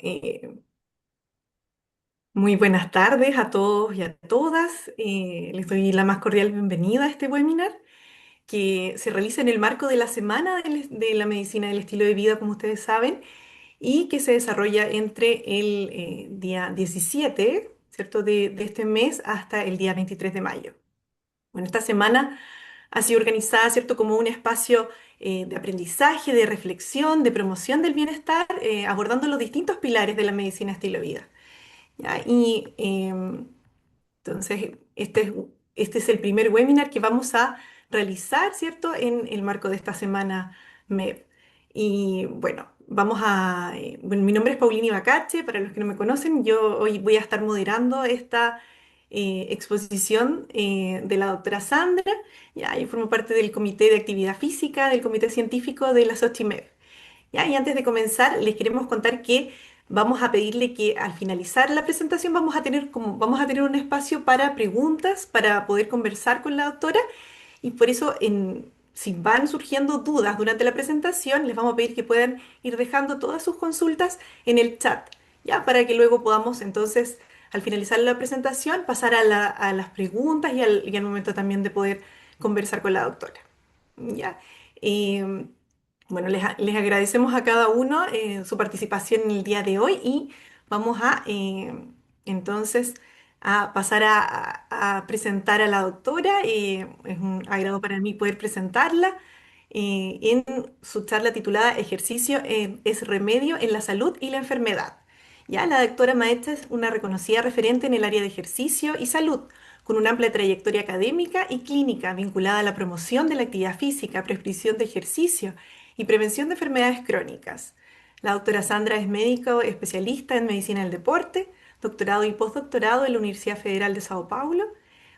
Eh, Muy buenas tardes a todos y a todas. Les doy la más cordial bienvenida a este webinar que se realiza en el marco de la Semana de la Medicina del Estilo de Vida, como ustedes saben, y que se desarrolla entre el día 17, ¿cierto?, de este mes hasta el día 23 de mayo. Bueno, esta semana ha sido organizada, ¿cierto?, como un espacio de aprendizaje, de reflexión, de promoción del bienestar, abordando los distintos pilares de la medicina estilo de vida. ¿Ya? Entonces, este es el primer webinar que vamos a realizar, ¿cierto?, en el marco de esta semana MED. Y bueno, bueno, mi nombre es Paulina Ibacache, para los que no me conocen, yo hoy voy a estar moderando esta exposición de la doctora Sandra. Ya, yo formo parte del Comité de Actividad Física, del Comité Científico de la SOCHIMED. ¿Ya? Y antes de comenzar, les queremos contar que vamos a pedirle que al finalizar la presentación vamos a tener un espacio para preguntas, para poder conversar con la doctora. Y por eso, si van surgiendo dudas durante la presentación, les vamos a pedir que puedan ir dejando todas sus consultas en el chat, ¿ya? Para que luego podamos entonces, al finalizar la presentación, pasar a las preguntas y al momento también de poder conversar con la doctora. ¿Ya? Em, bueno, les agradecemos a cada uno su participación en el día de hoy y vamos entonces a pasar a presentar a la doctora. Es un agrado para mí poder presentarla en su charla titulada Ejercicio es remedio en la salud y la enfermedad. Ya, la doctora Maestra es una reconocida referente en el área de ejercicio y salud, con una amplia trayectoria académica y clínica vinculada a la promoción de la actividad física, prescripción de ejercicio y prevención de enfermedades crónicas. La doctora Sandra es médico especialista en medicina del deporte, doctorado y postdoctorado en la Universidad Federal de Sao Paulo,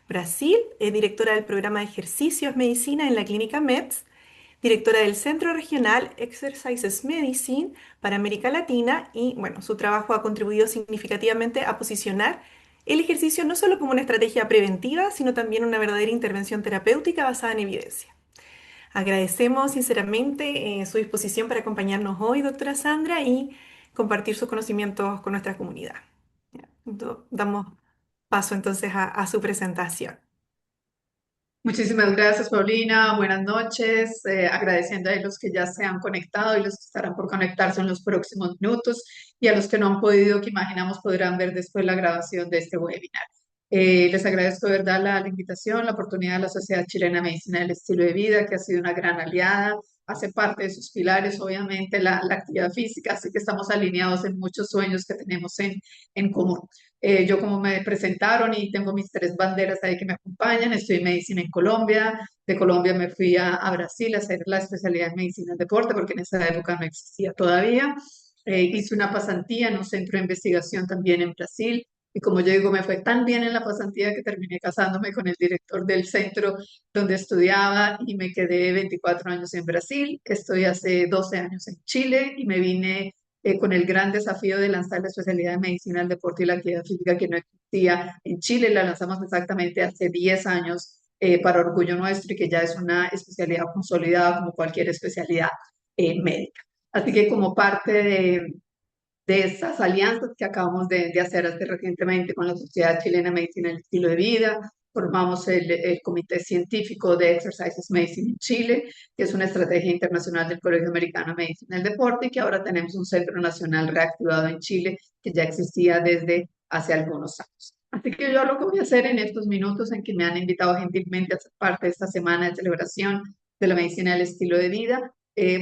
Brasil. Es directora del programa de ejercicios medicina en la clínica MEDS, directora del Centro Regional Exercises Medicine para América Latina, y bueno, su trabajo ha contribuido significativamente a posicionar el ejercicio no solo como una estrategia preventiva, sino también una verdadera intervención terapéutica basada en evidencia. Agradecemos sinceramente su disposición para acompañarnos hoy, doctora Sandra, y compartir sus conocimientos con nuestra comunidad. Ya, damos paso entonces a su presentación. Muchísimas gracias, Paulina. Buenas noches. Agradeciendo a los que ya se han conectado y los que estarán por conectarse en los próximos minutos y a los que no han podido, que imaginamos podrán ver después la grabación de este webinar. Les agradezco de verdad la invitación, la oportunidad de la Sociedad Chilena de Medicina del Estilo de Vida, que ha sido una gran aliada, hace parte de sus pilares, obviamente, la actividad física, así que estamos alineados en muchos sueños que tenemos en común. Yo como me presentaron y tengo mis tres banderas ahí que me acompañan, estoy en medicina en Colombia, de Colombia me fui a Brasil a hacer la especialidad en medicina del deporte porque en esa época no existía todavía. Hice una pasantía en un centro de investigación también en Brasil y como yo digo, me fue tan bien en la pasantía que terminé casándome con el director del centro donde estudiaba y me quedé 24 años en Brasil. Estoy hace 12 años en Chile y me vine con el gran desafío de lanzar la especialidad de medicina del deporte y la actividad física que no existía en Chile. La lanzamos exactamente hace 10 años para orgullo nuestro y que ya es una especialidad consolidada como cualquier especialidad médica. Así que como parte de estas alianzas que acabamos de hacer hace recientemente con la Sociedad Chilena de Medicina del Estilo de Vida. Formamos el Comité Científico de Exercises Medicine en Chile, que es una estrategia internacional del Colegio Americano de Medicina del Deporte, y que ahora tenemos un centro nacional reactivado en Chile que ya existía desde hace algunos años. Así que yo lo que voy a hacer en estos minutos en que me han invitado gentilmente a ser parte de esta semana de celebración de la medicina del estilo de vida,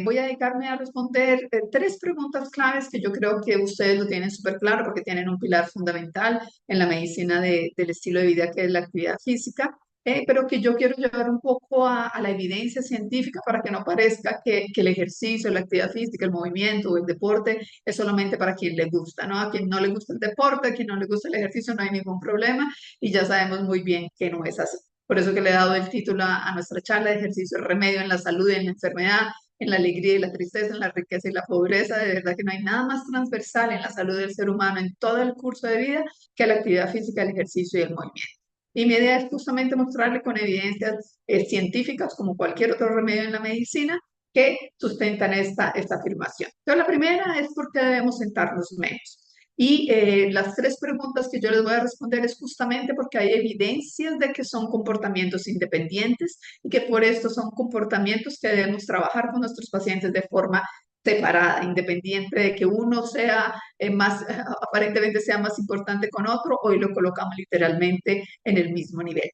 voy a dedicarme a responder tres preguntas claves que yo creo que ustedes lo tienen súper claro porque tienen un pilar fundamental en la medicina del estilo de vida, que es la actividad física, pero que yo quiero llevar un poco a la evidencia científica para que no parezca que el ejercicio, la actividad física, el movimiento o el deporte es solamente para quien le gusta, ¿no? A quien no le gusta el deporte, a quien no le gusta el ejercicio, no hay ningún problema y ya sabemos muy bien que no es así. Por eso que le he dado el título a nuestra charla de ejercicio, remedio en la salud y en la enfermedad, en la alegría y la tristeza, en la riqueza y la pobreza. De verdad que no hay nada más transversal en la salud del ser humano en todo el curso de vida que la actividad física, el ejercicio y el movimiento. Y mi idea es justamente mostrarle con evidencias científicas, como cualquier otro remedio en la medicina, que sustentan esta afirmación. Entonces, la primera es por qué debemos sentarnos menos. Y las tres preguntas que yo les voy a responder es justamente porque hay evidencias de que son comportamientos independientes y que por esto son comportamientos que debemos trabajar con nuestros pacientes de forma separada, independiente de que uno sea más, aparentemente sea más importante con otro, hoy lo colocamos literalmente en el mismo nivel.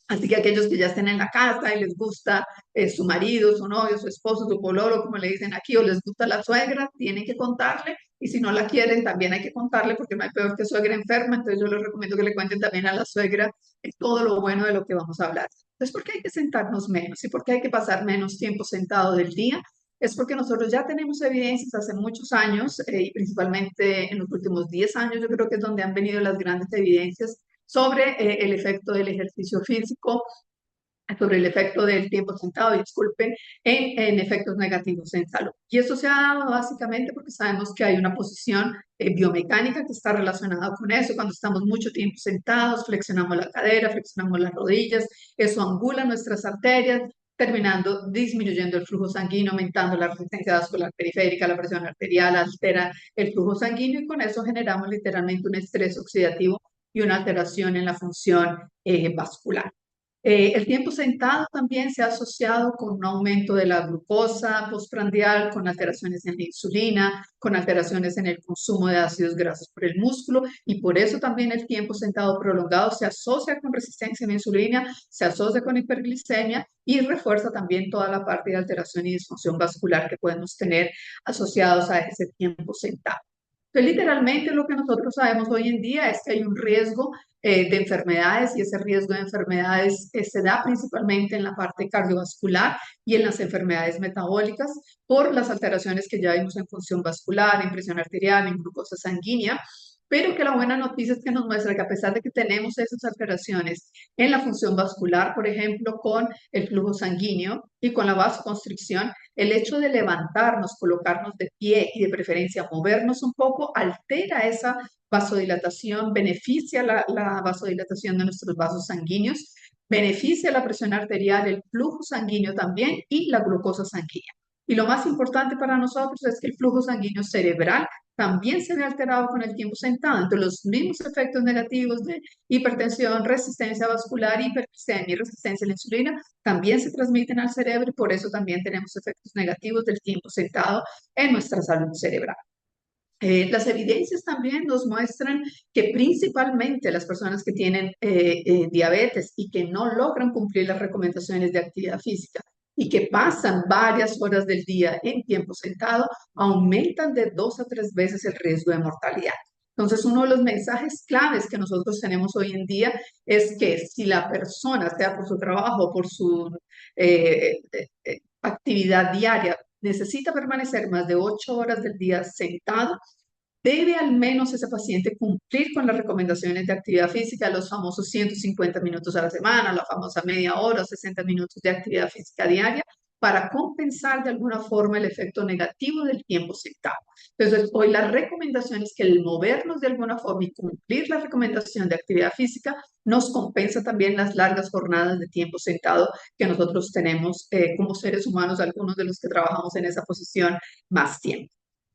Así que aquellos que ya estén en la casa y les gusta su marido, su novio, su esposo, su pololo, como le dicen aquí, o les gusta la suegra, tienen que contarle. Y si no la quieren, también hay que contarle porque no hay peor que suegra enferma. Entonces yo les recomiendo que le cuenten también a la suegra todo lo bueno de lo que vamos a hablar. Entonces, ¿por qué hay que sentarnos menos? ¿Y por qué hay que pasar menos tiempo sentado del día? Es porque nosotros ya tenemos evidencias hace muchos años, y principalmente en los últimos 10 años, yo creo que es donde han venido las grandes evidencias sobre el efecto del ejercicio físico, sobre el efecto del tiempo sentado, disculpen, en efectos negativos en salud. Y eso se ha dado básicamente porque sabemos que hay una posición biomecánica que está relacionada con eso. Cuando estamos mucho tiempo sentados, flexionamos la cadera, flexionamos las rodillas, eso angula nuestras arterias, terminando disminuyendo el flujo sanguíneo, aumentando la resistencia vascular periférica, la presión arterial, altera el flujo sanguíneo y con eso generamos literalmente un estrés oxidativo y una alteración en la función vascular. El tiempo sentado también se ha asociado con un aumento de la glucosa postprandial, con alteraciones en la insulina, con alteraciones en el consumo de ácidos grasos por el músculo y por eso también el tiempo sentado prolongado se asocia con resistencia a la insulina, se asocia con hiperglicemia y refuerza también toda la parte de alteración y disfunción vascular que podemos tener asociados a ese tiempo sentado. Entonces, literalmente lo que nosotros sabemos hoy en día es que hay un riesgo de enfermedades y ese riesgo de enfermedades se da principalmente en la parte cardiovascular y en las enfermedades metabólicas por las alteraciones que ya vimos en función vascular, en presión arterial, en glucosa sanguínea, pero que la buena noticia es que nos muestra que a pesar de que tenemos esas alteraciones en la función vascular, por ejemplo, con el flujo sanguíneo y con la vasoconstricción, el hecho de levantarnos, colocarnos de pie y de preferencia movernos un poco altera esa vasodilatación, beneficia la vasodilatación de nuestros vasos sanguíneos, beneficia la presión arterial, el flujo sanguíneo también y la glucosa sanguínea. Y lo más importante para nosotros es que el flujo sanguíneo cerebral también se ve alterado con el tiempo sentado. Entonces, los mismos efectos negativos de hipertensión, resistencia vascular, hiperglicemia y resistencia a la insulina también se transmiten al cerebro y por eso también tenemos efectos negativos del tiempo sentado en nuestra salud cerebral. Las evidencias también nos muestran que principalmente las personas que tienen diabetes y que no logran cumplir las recomendaciones de actividad física y que pasan varias horas del día en tiempo sentado, aumentan de 2 a 3 veces el riesgo de mortalidad. Entonces, uno de los mensajes claves que nosotros tenemos hoy en día es que si la persona, sea por su trabajo o por su actividad diaria, necesita permanecer más de 8 horas del día sentado, debe al menos ese paciente cumplir con las recomendaciones de actividad física, los famosos 150 minutos a la semana, la famosa media hora, 60 minutos de actividad física diaria, para compensar de alguna forma el efecto negativo del tiempo sentado. Entonces, hoy la recomendación es que el movernos de alguna forma y cumplir la recomendación de actividad física nos compensa también las largas jornadas de tiempo sentado que nosotros tenemos como seres humanos, algunos de los que trabajamos en esa posición más tiempo.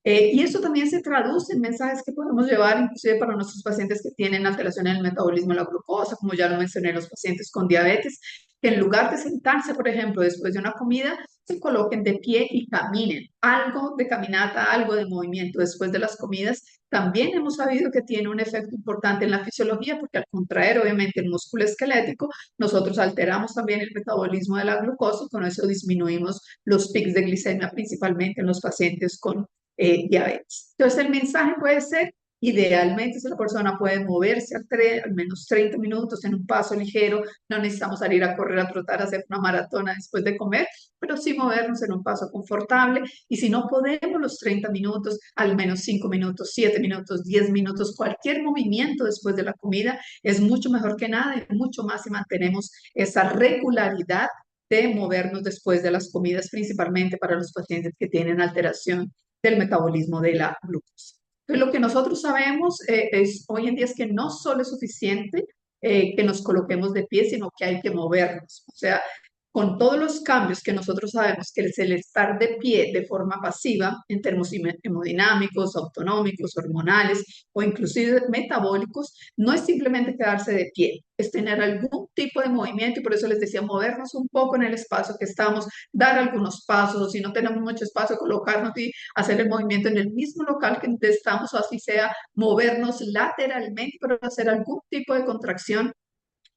Y eso también se traduce en mensajes que podemos llevar inclusive para nuestros pacientes que tienen alteración en el metabolismo de la glucosa, como ya lo mencioné, los pacientes con diabetes, que en lugar de sentarse, por ejemplo, después de una comida, se coloquen de pie y caminen. Algo de caminata, algo de movimiento después de las comidas, también hemos sabido que tiene un efecto importante en la fisiología, porque al contraer obviamente el músculo esquelético, nosotros alteramos también el metabolismo de la glucosa y con eso disminuimos los picos de glicemia, principalmente en los pacientes con diabetes. Entonces, el mensaje puede ser, idealmente, si la persona puede moverse al menos 30 minutos en un paso ligero, no necesitamos salir a correr, a trotar, a hacer una maratona después de comer, pero sí movernos en un paso confortable. Y si no podemos los 30 minutos, al menos 5 minutos, 7 minutos, 10 minutos, cualquier movimiento después de la comida es mucho mejor que nada y mucho más si mantenemos esa regularidad de movernos después de las comidas, principalmente para los pacientes que tienen alteración del metabolismo de la glucosa. Entonces, lo que nosotros sabemos hoy en día es que no solo es suficiente que nos coloquemos de pie, sino que hay que movernos. O sea, con todos los cambios que nosotros sabemos que es el estar de pie de forma pasiva en términos hemodinámicos, autonómicos, hormonales o inclusive metabólicos, no es simplemente quedarse de pie, es tener algún tipo de movimiento y por eso les decía movernos un poco en el espacio que estamos, dar algunos pasos, o si no tenemos mucho espacio, colocarnos y hacer el movimiento en el mismo local que estamos, o así sea, movernos lateralmente, pero hacer algún tipo de contracción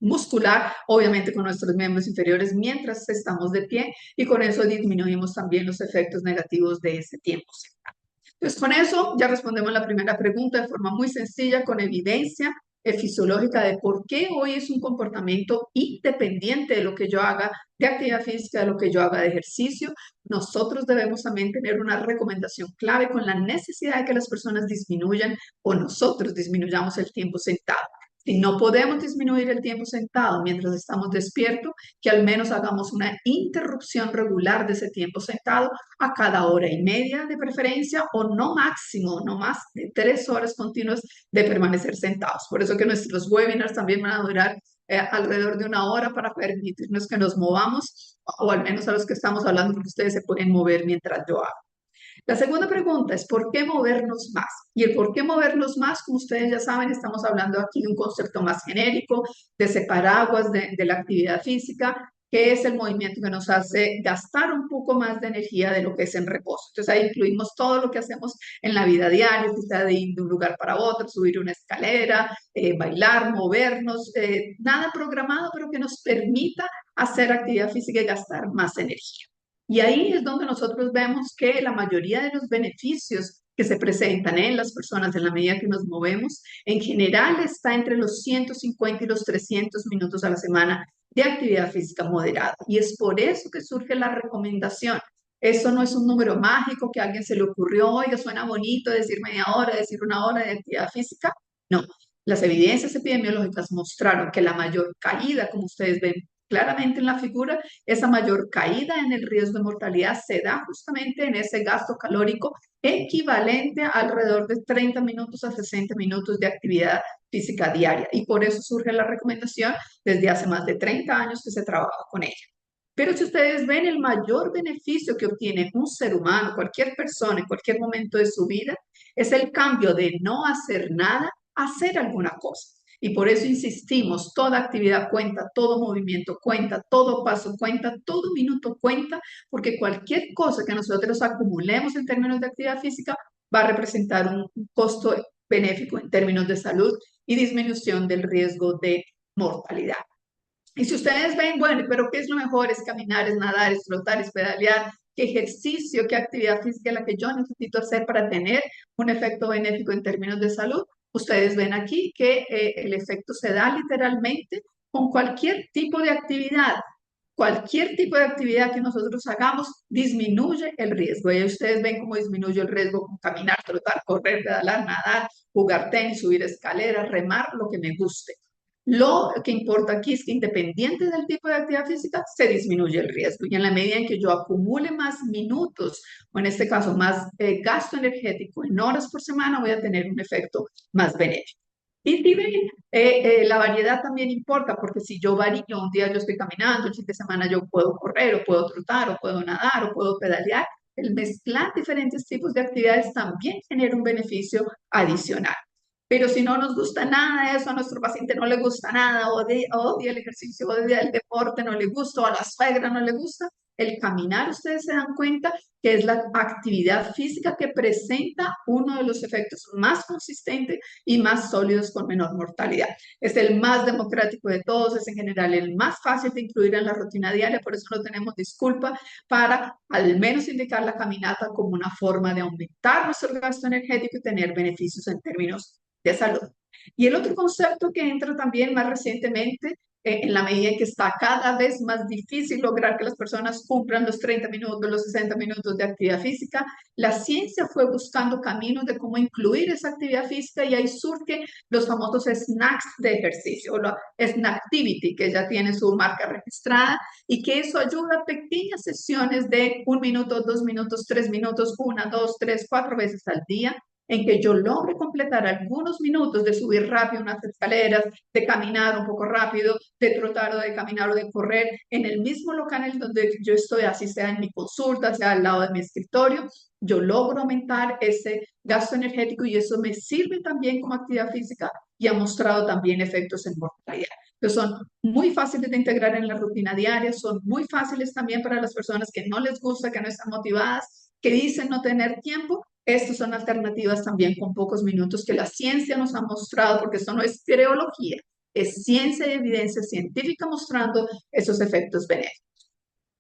muscular, obviamente con nuestros miembros inferiores mientras estamos de pie y con eso disminuimos también los efectos negativos de ese tiempo. Entonces, con eso ya respondemos la primera pregunta de forma muy sencilla, con evidencia fisiológica de por qué hoy es un comportamiento independiente de lo que yo haga de actividad física, de lo que yo haga de ejercicio. Nosotros debemos también tener una recomendación clave con la necesidad de que las personas disminuyan o nosotros disminuyamos el tiempo sentado. Si no podemos disminuir el tiempo sentado mientras estamos despiertos, que al menos hagamos una interrupción regular de ese tiempo sentado a cada hora y media de preferencia o no máximo, no más de 3 horas continuas de permanecer sentados. Por eso que nuestros webinars también van a durar alrededor de 1 hora para permitirnos que nos movamos o al menos a los que estamos hablando porque ustedes se pueden mover mientras yo hago. La segunda pregunta es ¿por qué movernos más? Y el por qué movernos más, como ustedes ya saben, estamos hablando aquí de un concepto más genérico, de ese paraguas de la actividad física, que es el movimiento que nos hace gastar un poco más de energía de lo que es en reposo. Entonces ahí incluimos todo lo que hacemos en la vida diaria, que sea de ir de un lugar para otro, subir una escalera, bailar, movernos, nada programado, pero que nos permita hacer actividad física y gastar más energía. Y ahí es donde nosotros vemos que la mayoría de los beneficios que se presentan en las personas en la medida que nos movemos, en general está entre los 150 y los 300 minutos a la semana de actividad física moderada. Y es por eso que surge la recomendación. Eso no es un número mágico que a alguien se le ocurrió, oiga, suena bonito decir media hora, decir 1 hora de actividad física. No, las evidencias epidemiológicas mostraron que la mayor caída, como ustedes ven claramente en la figura, esa mayor caída en el riesgo de mortalidad se da justamente en ese gasto calórico equivalente a alrededor de 30 minutos a 60 minutos de actividad física diaria. Y por eso surge la recomendación desde hace más de 30 años que se trabaja con ella. Pero si ustedes ven el mayor beneficio que obtiene un ser humano, cualquier persona, en cualquier momento de su vida, es el cambio de no hacer nada a hacer alguna cosa. Y por eso insistimos, toda actividad cuenta, todo movimiento cuenta, todo paso cuenta, todo minuto cuenta, porque cualquier cosa que nosotros acumulemos en términos de actividad física va a representar un costo benéfico en términos de salud y disminución del riesgo de mortalidad. Y si ustedes ven, bueno, pero ¿qué es lo mejor? Es caminar, es nadar, es trotar, es pedalear. ¿Qué ejercicio, qué actividad física es la que yo necesito hacer para tener un efecto benéfico en términos de salud? Ustedes ven aquí que el efecto se da literalmente con cualquier tipo de actividad. Cualquier tipo de actividad que nosotros hagamos disminuye el riesgo. Y ustedes ven cómo disminuye el riesgo con caminar, trotar, correr, pedalar, nadar, jugar tenis, subir escaleras, remar, lo que me guste. Lo que importa aquí es que independiente del tipo de actividad física, se disminuye el riesgo. Y en la medida en que yo acumule más minutos, o en este caso más gasto energético en horas por semana, voy a tener un efecto más benéfico. Y si ven, la variedad también importa, porque si yo varío, un día yo estoy caminando, el fin de semana yo puedo correr, o puedo trotar, o puedo nadar, o puedo pedalear, el mezclar diferentes tipos de actividades también genera un beneficio adicional. Pero si no nos gusta nada de eso, a nuestro paciente no le gusta nada, odia el ejercicio, odia el deporte, no le gusta, o a la suegra no le gusta, el caminar, ustedes se dan cuenta que es la actividad física que presenta uno de los efectos más consistentes y más sólidos con menor mortalidad. Es el más democrático de todos, es en general el más fácil de incluir en la rutina diaria, por eso no tenemos disculpa para al menos indicar la caminata como una forma de aumentar nuestro gasto energético y tener beneficios en términos de salud. Y el otro concepto que entra también más recientemente, en la medida en que está cada vez más difícil lograr que las personas cumplan los 30 minutos, los 60 minutos de actividad física, la ciencia fue buscando caminos de cómo incluir esa actividad física y ahí surgen los famosos snacks de ejercicio, o la Snacktivity, que ya tiene su marca registrada y que eso ayuda a pequeñas sesiones de 1 minuto, 2 minutos, 3 minutos, 1, 2, 3, 4 veces al día en que yo logre completar algunos minutos de subir rápido unas escaleras, de caminar un poco rápido, de trotar o de caminar o de correr en el mismo local en donde yo estoy, así sea en mi consulta, sea al lado de mi escritorio, yo logro aumentar ese gasto energético y eso me sirve también como actividad física y ha mostrado también efectos en mortalidad. Entonces son muy fáciles de integrar en la rutina diaria, son muy fáciles también para las personas que no les gusta, que no están motivadas, que dicen no tener tiempo. Estas son alternativas también con pocos minutos que la ciencia nos ha mostrado, porque esto no es teología, es ciencia y evidencia científica mostrando esos efectos benéficos.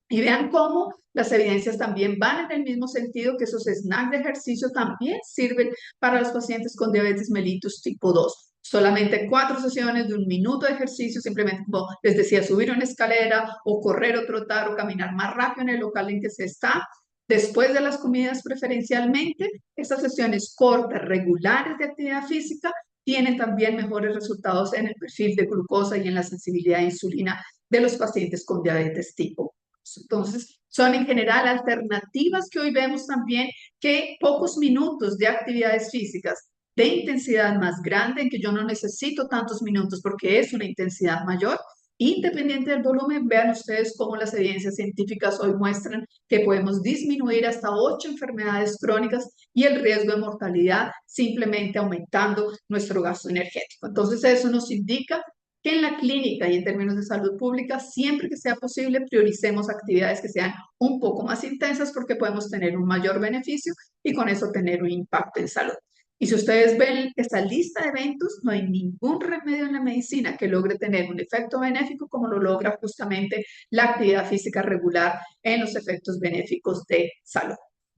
Y vean cómo las evidencias también van en el mismo sentido, que esos snacks de ejercicio también sirven para los pacientes con diabetes mellitus tipo 2. Solamente 4 sesiones de 1 minuto de ejercicio, simplemente como les decía, subir una escalera o correr o trotar o caminar más rápido en el local en que se está. Después de las comidas preferencialmente, estas sesiones cortas, regulares de actividad física tienen también mejores resultados en el perfil de glucosa y en la sensibilidad a insulina de los pacientes con diabetes tipo. Entonces, son en general alternativas que hoy vemos también que pocos minutos de actividades físicas de intensidad más grande, en que yo no necesito tantos minutos porque es una intensidad mayor, independiente del volumen, vean ustedes cómo las evidencias científicas hoy muestran que podemos disminuir hasta 8 enfermedades crónicas y el riesgo de mortalidad simplemente aumentando nuestro gasto energético. Entonces, eso nos indica que en la clínica y en términos de salud pública, siempre que sea posible, prioricemos actividades que sean un poco más intensas porque podemos tener un mayor beneficio y con eso tener un impacto en salud. Y si ustedes ven esta lista de eventos, no hay ningún remedio en la medicina que logre tener un efecto benéfico como lo logra justamente la actividad física regular en los efectos benéficos de salud.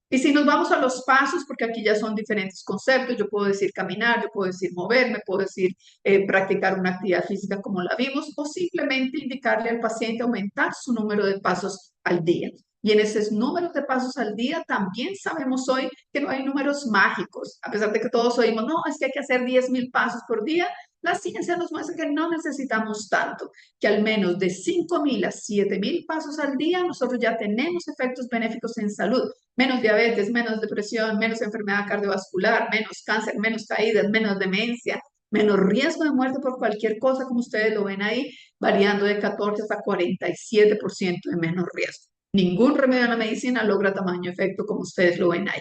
Y si nos vamos a los pasos, porque aquí ya son diferentes conceptos, yo puedo decir caminar, yo puedo decir moverme, puedo decir practicar una actividad física como la vimos, o simplemente indicarle al paciente aumentar su número de pasos al día. Y en esos números de pasos al día también sabemos hoy que no hay números mágicos, a pesar de que todos oímos, no, es que hay que hacer 10.000 pasos por día. La ciencia nos muestra que no necesitamos tanto, que al menos de 5.000 a 7.000 pasos al día nosotros ya tenemos efectos benéficos en salud. Menos diabetes, menos depresión, menos enfermedad cardiovascular, menos cáncer, menos caídas, menos demencia, menos riesgo de muerte por cualquier cosa, como ustedes lo ven ahí, variando de 14 hasta 47% de menos riesgo. Ningún remedio en la medicina logra tamaño efecto como ustedes lo ven ahí.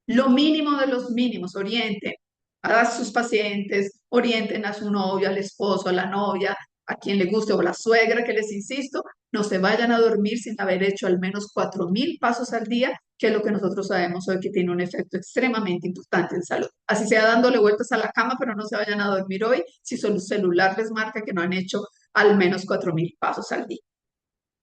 Lo mínimo de los mínimos, orienten a sus pacientes, orienten a su novio, al esposo, a la novia, a quien le guste o a la suegra, que les insisto, no se vayan a dormir sin haber hecho al menos 4.000 pasos al día, que es lo que nosotros sabemos hoy que tiene un efecto extremadamente importante en salud. Así sea dándole vueltas a la cama, pero no se vayan a dormir hoy si su celular les marca que no han hecho al menos 4.000 pasos al día.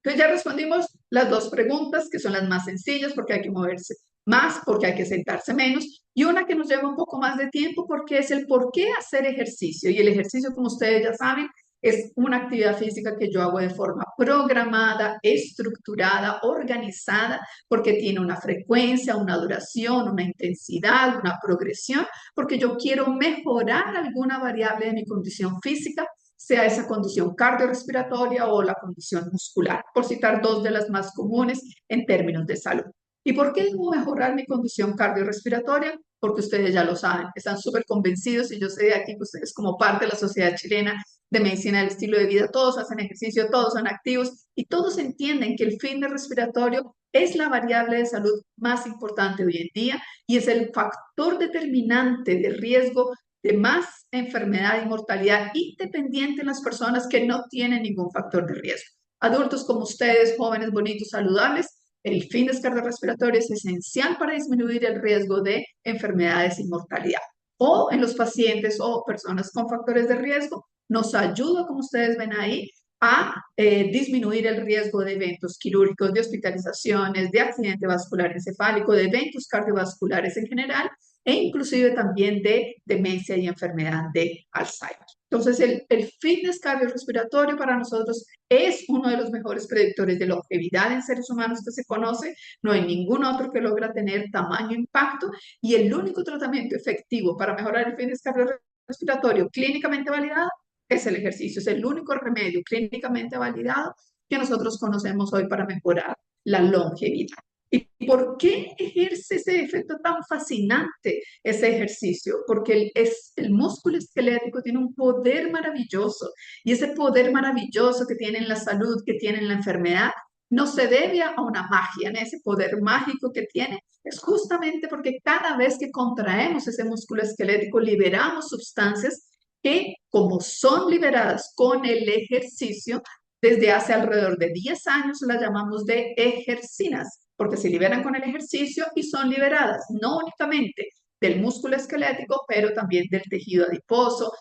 Entonces ya respondimos las dos preguntas, que son las más sencillas, porque hay que moverse más, porque hay que sentarse menos, y una que nos lleva un poco más de tiempo, porque es el por qué hacer ejercicio. Y el ejercicio, como ustedes ya saben, es una actividad física que yo hago de forma programada, estructurada, organizada, porque tiene una frecuencia, una duración, una intensidad, una progresión, porque yo quiero mejorar alguna variable de mi condición física, sea esa condición cardiorrespiratoria o la condición muscular, por citar dos de las más comunes en términos de salud. ¿Y por qué debo mejorar mi condición cardiorrespiratoria? Porque ustedes ya lo saben, están súper convencidos y yo sé de aquí que ustedes como parte de la Sociedad Chilena de Medicina del Estilo de Vida, todos hacen ejercicio, todos son activos y todos entienden que el fitness respiratorio es la variable de salud más importante hoy en día y es el factor determinante de riesgo de más enfermedad y mortalidad independiente en las personas que no tienen ningún factor de riesgo. Adultos como ustedes, jóvenes, bonitos, saludables, el fitness cardiorrespiratorio es esencial para disminuir el riesgo de enfermedades y mortalidad. O en los pacientes o personas con factores de riesgo, nos ayuda, como ustedes ven ahí, a disminuir el riesgo de eventos quirúrgicos, de hospitalizaciones, de accidente vascular encefálico, de eventos cardiovasculares en general e inclusive también de demencia y enfermedad de Alzheimer. Entonces, el fitness cardiorrespiratorio para nosotros es uno de los mejores predictores de longevidad en seres humanos que se conoce. No hay ningún otro que logra tener tamaño impacto y el único tratamiento efectivo para mejorar el fitness cardiorrespiratorio clínicamente validado es el ejercicio. Es el único remedio clínicamente validado que nosotros conocemos hoy para mejorar la longevidad. ¿Y por qué ejerce ese efecto tan fascinante ese ejercicio? Porque el músculo esquelético tiene un poder maravilloso y ese poder maravilloso que tiene en la salud, que tiene en la enfermedad, no se debe a una magia, en ese poder mágico que tiene, es justamente porque cada vez que contraemos ese músculo esquelético, liberamos sustancias que, como son liberadas con el ejercicio, desde hace alrededor de 10 años las llamamos de ejercinas, porque se liberan con el ejercicio y son liberadas no únicamente del músculo esquelético, pero también del tejido adiposo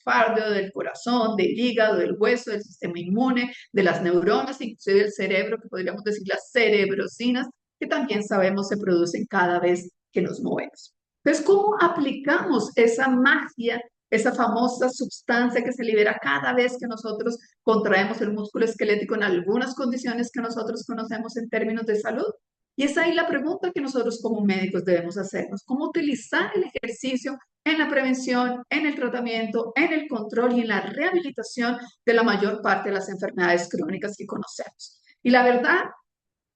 pardo, del corazón, del hígado, del hueso, del sistema inmune, de las neuronas, inclusive del cerebro, que podríamos decir las cerebrosinas, que también sabemos se producen cada vez que nos movemos. Entonces, ¿cómo aplicamos esa magia, esa famosa sustancia que se libera cada vez que nosotros contraemos el músculo esquelético en algunas condiciones que nosotros conocemos en términos de salud? Y es ahí la pregunta que nosotros como médicos debemos hacernos: ¿cómo utilizar el ejercicio en la prevención, en el tratamiento, en el control y en la rehabilitación de la mayor parte de las enfermedades crónicas que conocemos? Y la verdad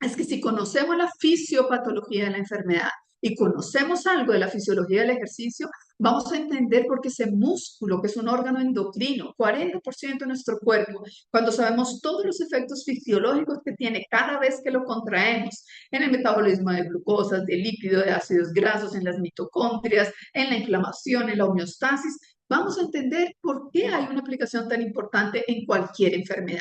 es que si conocemos la fisiopatología de la enfermedad y conocemos algo de la fisiología del ejercicio, vamos a entender por qué ese músculo, que es un órgano endocrino, 40% de nuestro cuerpo, cuando sabemos todos los efectos fisiológicos que tiene cada vez que lo contraemos, en el metabolismo de glucosas, de lípidos, de ácidos grasos, en las mitocondrias, en la inflamación, en la homeostasis, vamos a entender por qué hay una aplicación tan importante en cualquier enfermedad.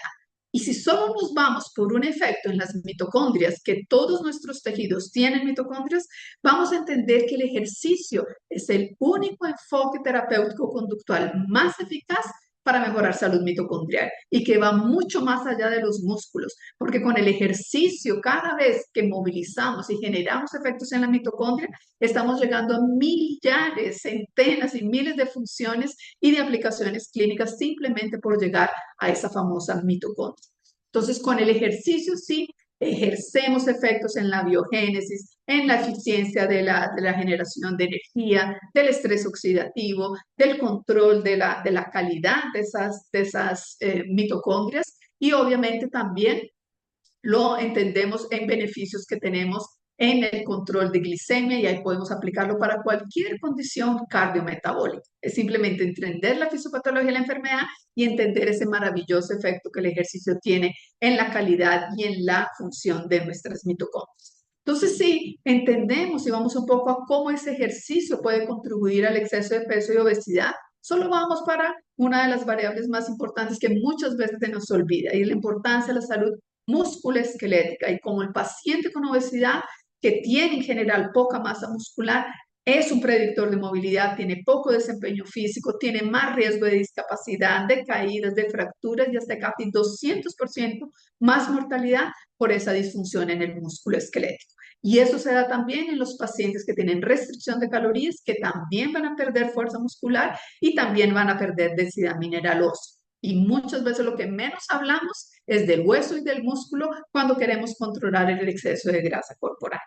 Y si solo nos vamos por un efecto en las mitocondrias, que todos nuestros tejidos tienen mitocondrias, vamos a entender que el ejercicio es el único enfoque terapéutico conductual más eficaz para mejorar salud mitocondrial y que va mucho más allá de los músculos, porque con el ejercicio, cada vez que movilizamos y generamos efectos en la mitocondria, estamos llegando a millares, centenas y miles de funciones y de aplicaciones clínicas simplemente por llegar a esa famosa mitocondria. Entonces, con el ejercicio sí ejercemos efectos en la biogénesis, en la eficiencia de la generación de energía, del estrés oxidativo, del control de la calidad de esas mitocondrias y obviamente también lo entendemos en beneficios que tenemos en el control de glicemia y ahí podemos aplicarlo para cualquier condición cardiometabólica. Es simplemente entender la fisiopatología de la enfermedad y entender ese maravilloso efecto que el ejercicio tiene en la calidad y en la función de nuestras mitocondrias. Entonces, si entendemos y vamos un poco a cómo ese ejercicio puede contribuir al exceso de peso y obesidad, solo vamos para una de las variables más importantes que muchas veces se nos olvida y es la importancia de la salud musculoesquelética. Y como el paciente con obesidad, que tiene en general poca masa muscular, es un predictor de movilidad, tiene poco desempeño físico, tiene más riesgo de discapacidad, de caídas, de fracturas y hasta casi 200% más mortalidad por esa disfunción en el músculo esquelético. Y eso se da también en los pacientes que tienen restricción de calorías, que también van a perder fuerza muscular y también van a perder densidad mineral ósea. Y muchas veces lo que menos hablamos es del hueso y del músculo cuando queremos controlar el exceso de grasa corporal.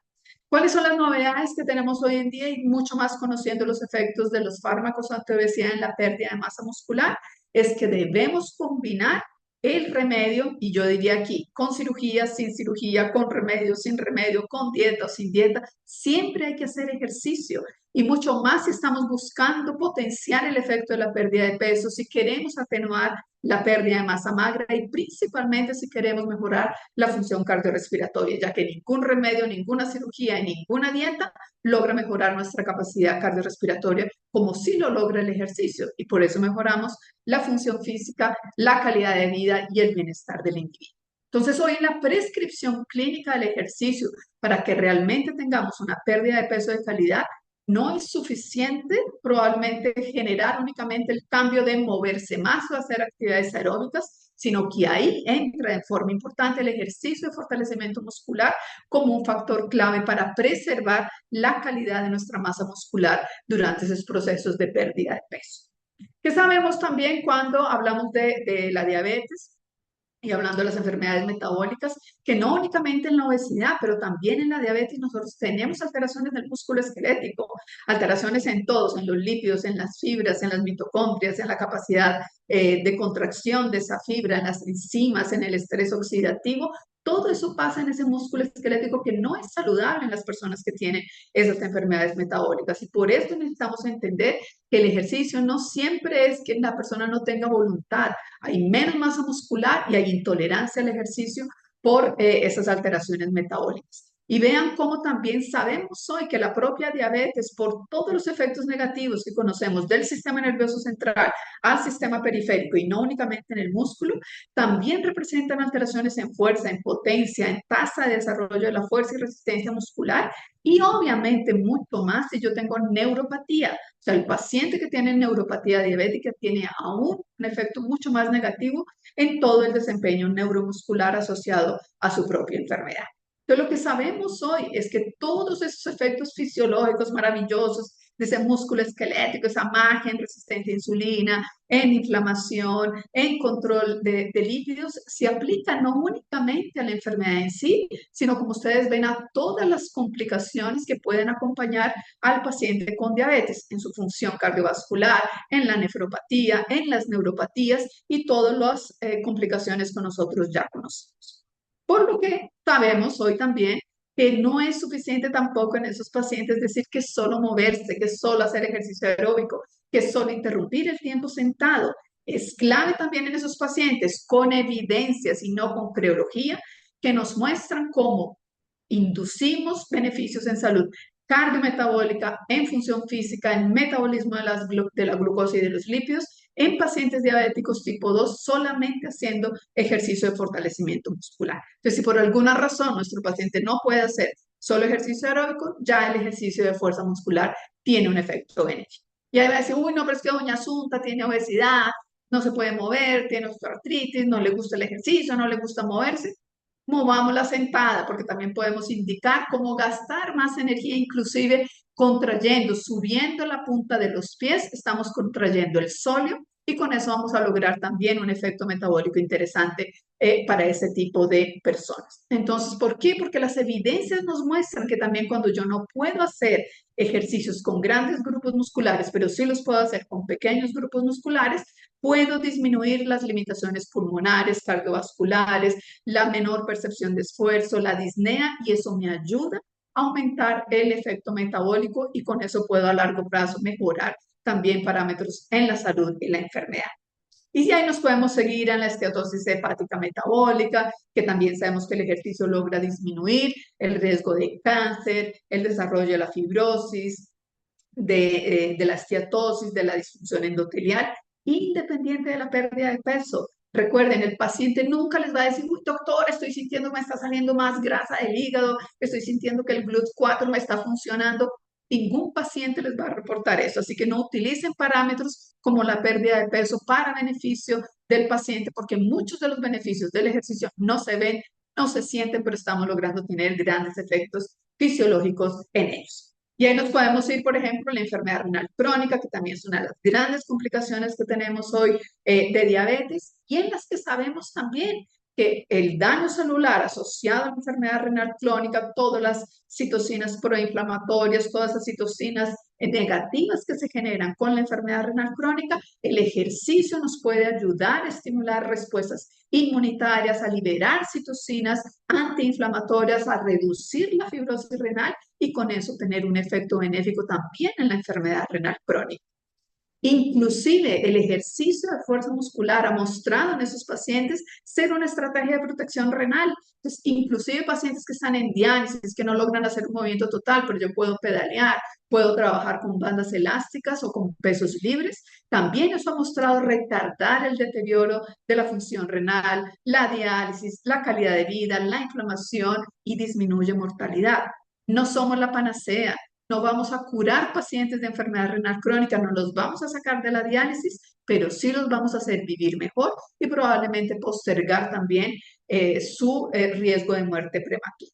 ¿Cuáles son las novedades que tenemos hoy en día y mucho más conociendo los efectos de los fármacos antiobesidad en la pérdida de masa muscular? Es que debemos combinar el remedio, y yo diría aquí, con cirugía, sin cirugía, con remedio, sin remedio, con dieta o sin dieta, siempre hay que hacer ejercicio. Y mucho más si estamos buscando potenciar el efecto de la pérdida de peso, si queremos atenuar la pérdida de masa magra y principalmente si queremos mejorar la función cardiorrespiratoria, ya que ningún remedio, ninguna cirugía y ninguna dieta logra mejorar nuestra capacidad cardiorrespiratoria como sí lo logra el ejercicio. Y por eso mejoramos la función física, la calidad de vida y el bienestar del individuo. Entonces, hoy en la prescripción clínica del ejercicio, para que realmente tengamos una pérdida de peso de calidad, no es suficiente probablemente generar únicamente el cambio de moverse más o hacer actividades aeróbicas, sino que ahí entra de forma importante el ejercicio de fortalecimiento muscular como un factor clave para preservar la calidad de nuestra masa muscular durante esos procesos de pérdida de peso. ¿Qué sabemos también cuando hablamos de la diabetes? Y hablando de las enfermedades metabólicas, que no únicamente en la obesidad, pero también en la diabetes nosotros tenemos alteraciones del músculo esquelético, alteraciones en todos, en los lípidos, en las fibras, en las mitocondrias, en la capacidad de contracción de esa fibra, en las enzimas, en el estrés oxidativo. todo eso pasa en ese músculo esquelético que no es saludable en las personas que tienen esas enfermedades metabólicas. Y por esto necesitamos entender que el ejercicio no siempre es que la persona no tenga voluntad. Hay menos masa muscular y hay intolerancia al ejercicio por esas alteraciones metabólicas. Y vean cómo también sabemos hoy que la propia diabetes, por todos los efectos negativos que conocemos del sistema nervioso central al sistema periférico y no únicamente en el músculo, también representan alteraciones en fuerza, en potencia, en tasa de desarrollo de la fuerza y resistencia muscular y obviamente mucho más si yo tengo neuropatía. O sea, el paciente que tiene neuropatía diabética tiene aún un efecto mucho más negativo en todo el desempeño neuromuscular asociado a su propia enfermedad. Entonces, lo que sabemos hoy es que todos esos efectos fisiológicos maravillosos de ese músculo esquelético, esa magia en resistencia a insulina, en inflamación, en control de lípidos, se aplican no únicamente a la enfermedad en sí, sino como ustedes ven a todas las complicaciones que pueden acompañar al paciente con diabetes en su función cardiovascular, en la nefropatía, en las neuropatías y todas las complicaciones que nosotros ya conocemos. Por lo que sabemos hoy también que no es suficiente tampoco en esos pacientes decir que solo moverse, que solo hacer ejercicio aeróbico, que solo interrumpir el tiempo sentado. Es clave también en esos pacientes con evidencias y no con creología que nos muestran cómo inducimos beneficios en salud cardiometabólica, en función física, en metabolismo de la glucosa y de los lípidos en pacientes diabéticos tipo 2 solamente haciendo ejercicio de fortalecimiento muscular. Entonces, si por alguna razón nuestro paciente no puede hacer solo ejercicio aeróbico, ya el ejercicio de fuerza muscular tiene un efecto benéfico. Y ahí va a decir, uy, no, pero es que doña Asunta tiene obesidad, no se puede mover, tiene osteoartritis, no le gusta el ejercicio, no le gusta moverse. Movamos la sentada, porque también podemos indicar cómo gastar más energía, inclusive contrayendo, subiendo la punta de los pies, estamos contrayendo el sóleo y con eso vamos a lograr también un efecto metabólico interesante para ese tipo de personas. Entonces, ¿por qué? Porque las evidencias nos muestran que también cuando yo no puedo hacer ejercicios con grandes grupos musculares, pero sí los puedo hacer con pequeños grupos musculares, puedo disminuir las limitaciones pulmonares, cardiovasculares, la menor percepción de esfuerzo, la disnea, y eso me ayuda a aumentar el efecto metabólico y con eso puedo a largo plazo mejorar también parámetros en la salud y la enfermedad. Y si ahí nos podemos seguir en la esteatosis hepática metabólica, que también sabemos que el ejercicio logra disminuir el riesgo de cáncer, el desarrollo de la fibrosis, de la esteatosis, de la disfunción endotelial, independiente de la pérdida de peso. Recuerden, el paciente nunca les va a decir, uy, doctor, estoy sintiendo que me está saliendo más grasa del hígado, estoy sintiendo que el GLUT4 me está funcionando. Ningún paciente les va a reportar eso, así que no utilicen parámetros como la pérdida de peso para beneficio del paciente, porque muchos de los beneficios del ejercicio no se ven, no se sienten, pero estamos logrando tener grandes efectos fisiológicos en ellos. Y ahí nos podemos ir, por ejemplo, a la enfermedad renal crónica, que también es una de las grandes complicaciones que tenemos hoy de diabetes, y en las que sabemos también que el daño celular asociado a la enfermedad renal crónica, todas las citocinas proinflamatorias, todas esas citocinas negativas que se generan con la enfermedad renal crónica, el ejercicio nos puede ayudar a estimular respuestas inmunitarias, a liberar citocinas antiinflamatorias, a reducir la fibrosis renal y con eso tener un efecto benéfico también en la enfermedad renal crónica. Inclusive el ejercicio de fuerza muscular ha mostrado en esos pacientes ser una estrategia de protección renal. Entonces, inclusive pacientes que están en diálisis, que no logran hacer un movimiento total, pero yo puedo pedalear, puedo trabajar con bandas elásticas o con pesos libres, también eso ha mostrado retardar el deterioro de la función renal, la diálisis, la calidad de vida, la inflamación y disminuye mortalidad. No somos la panacea, no vamos a curar pacientes de enfermedad renal crónica, no los vamos a sacar de la diálisis, pero sí los vamos a hacer vivir mejor y probablemente postergar también su riesgo de muerte prematura.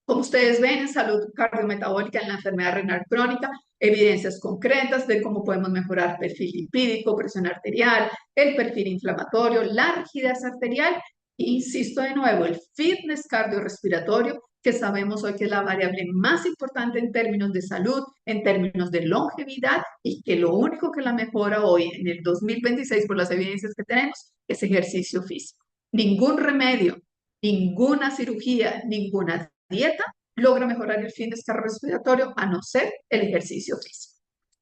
Como ustedes ven, en salud cardiometabólica en la enfermedad renal crónica, evidencias concretas de cómo podemos mejorar perfil lipídico, presión arterial, el perfil inflamatorio, la rigidez arterial. E insisto de nuevo, el fitness cardiorrespiratorio, que sabemos hoy que es la variable más importante en términos de salud, en términos de longevidad, y que lo único que la mejora hoy en el 2026 por las evidencias que tenemos es ejercicio físico. Ningún remedio Ninguna cirugía, ninguna dieta logra mejorar el fin de descarga respiratorio a no ser el ejercicio físico.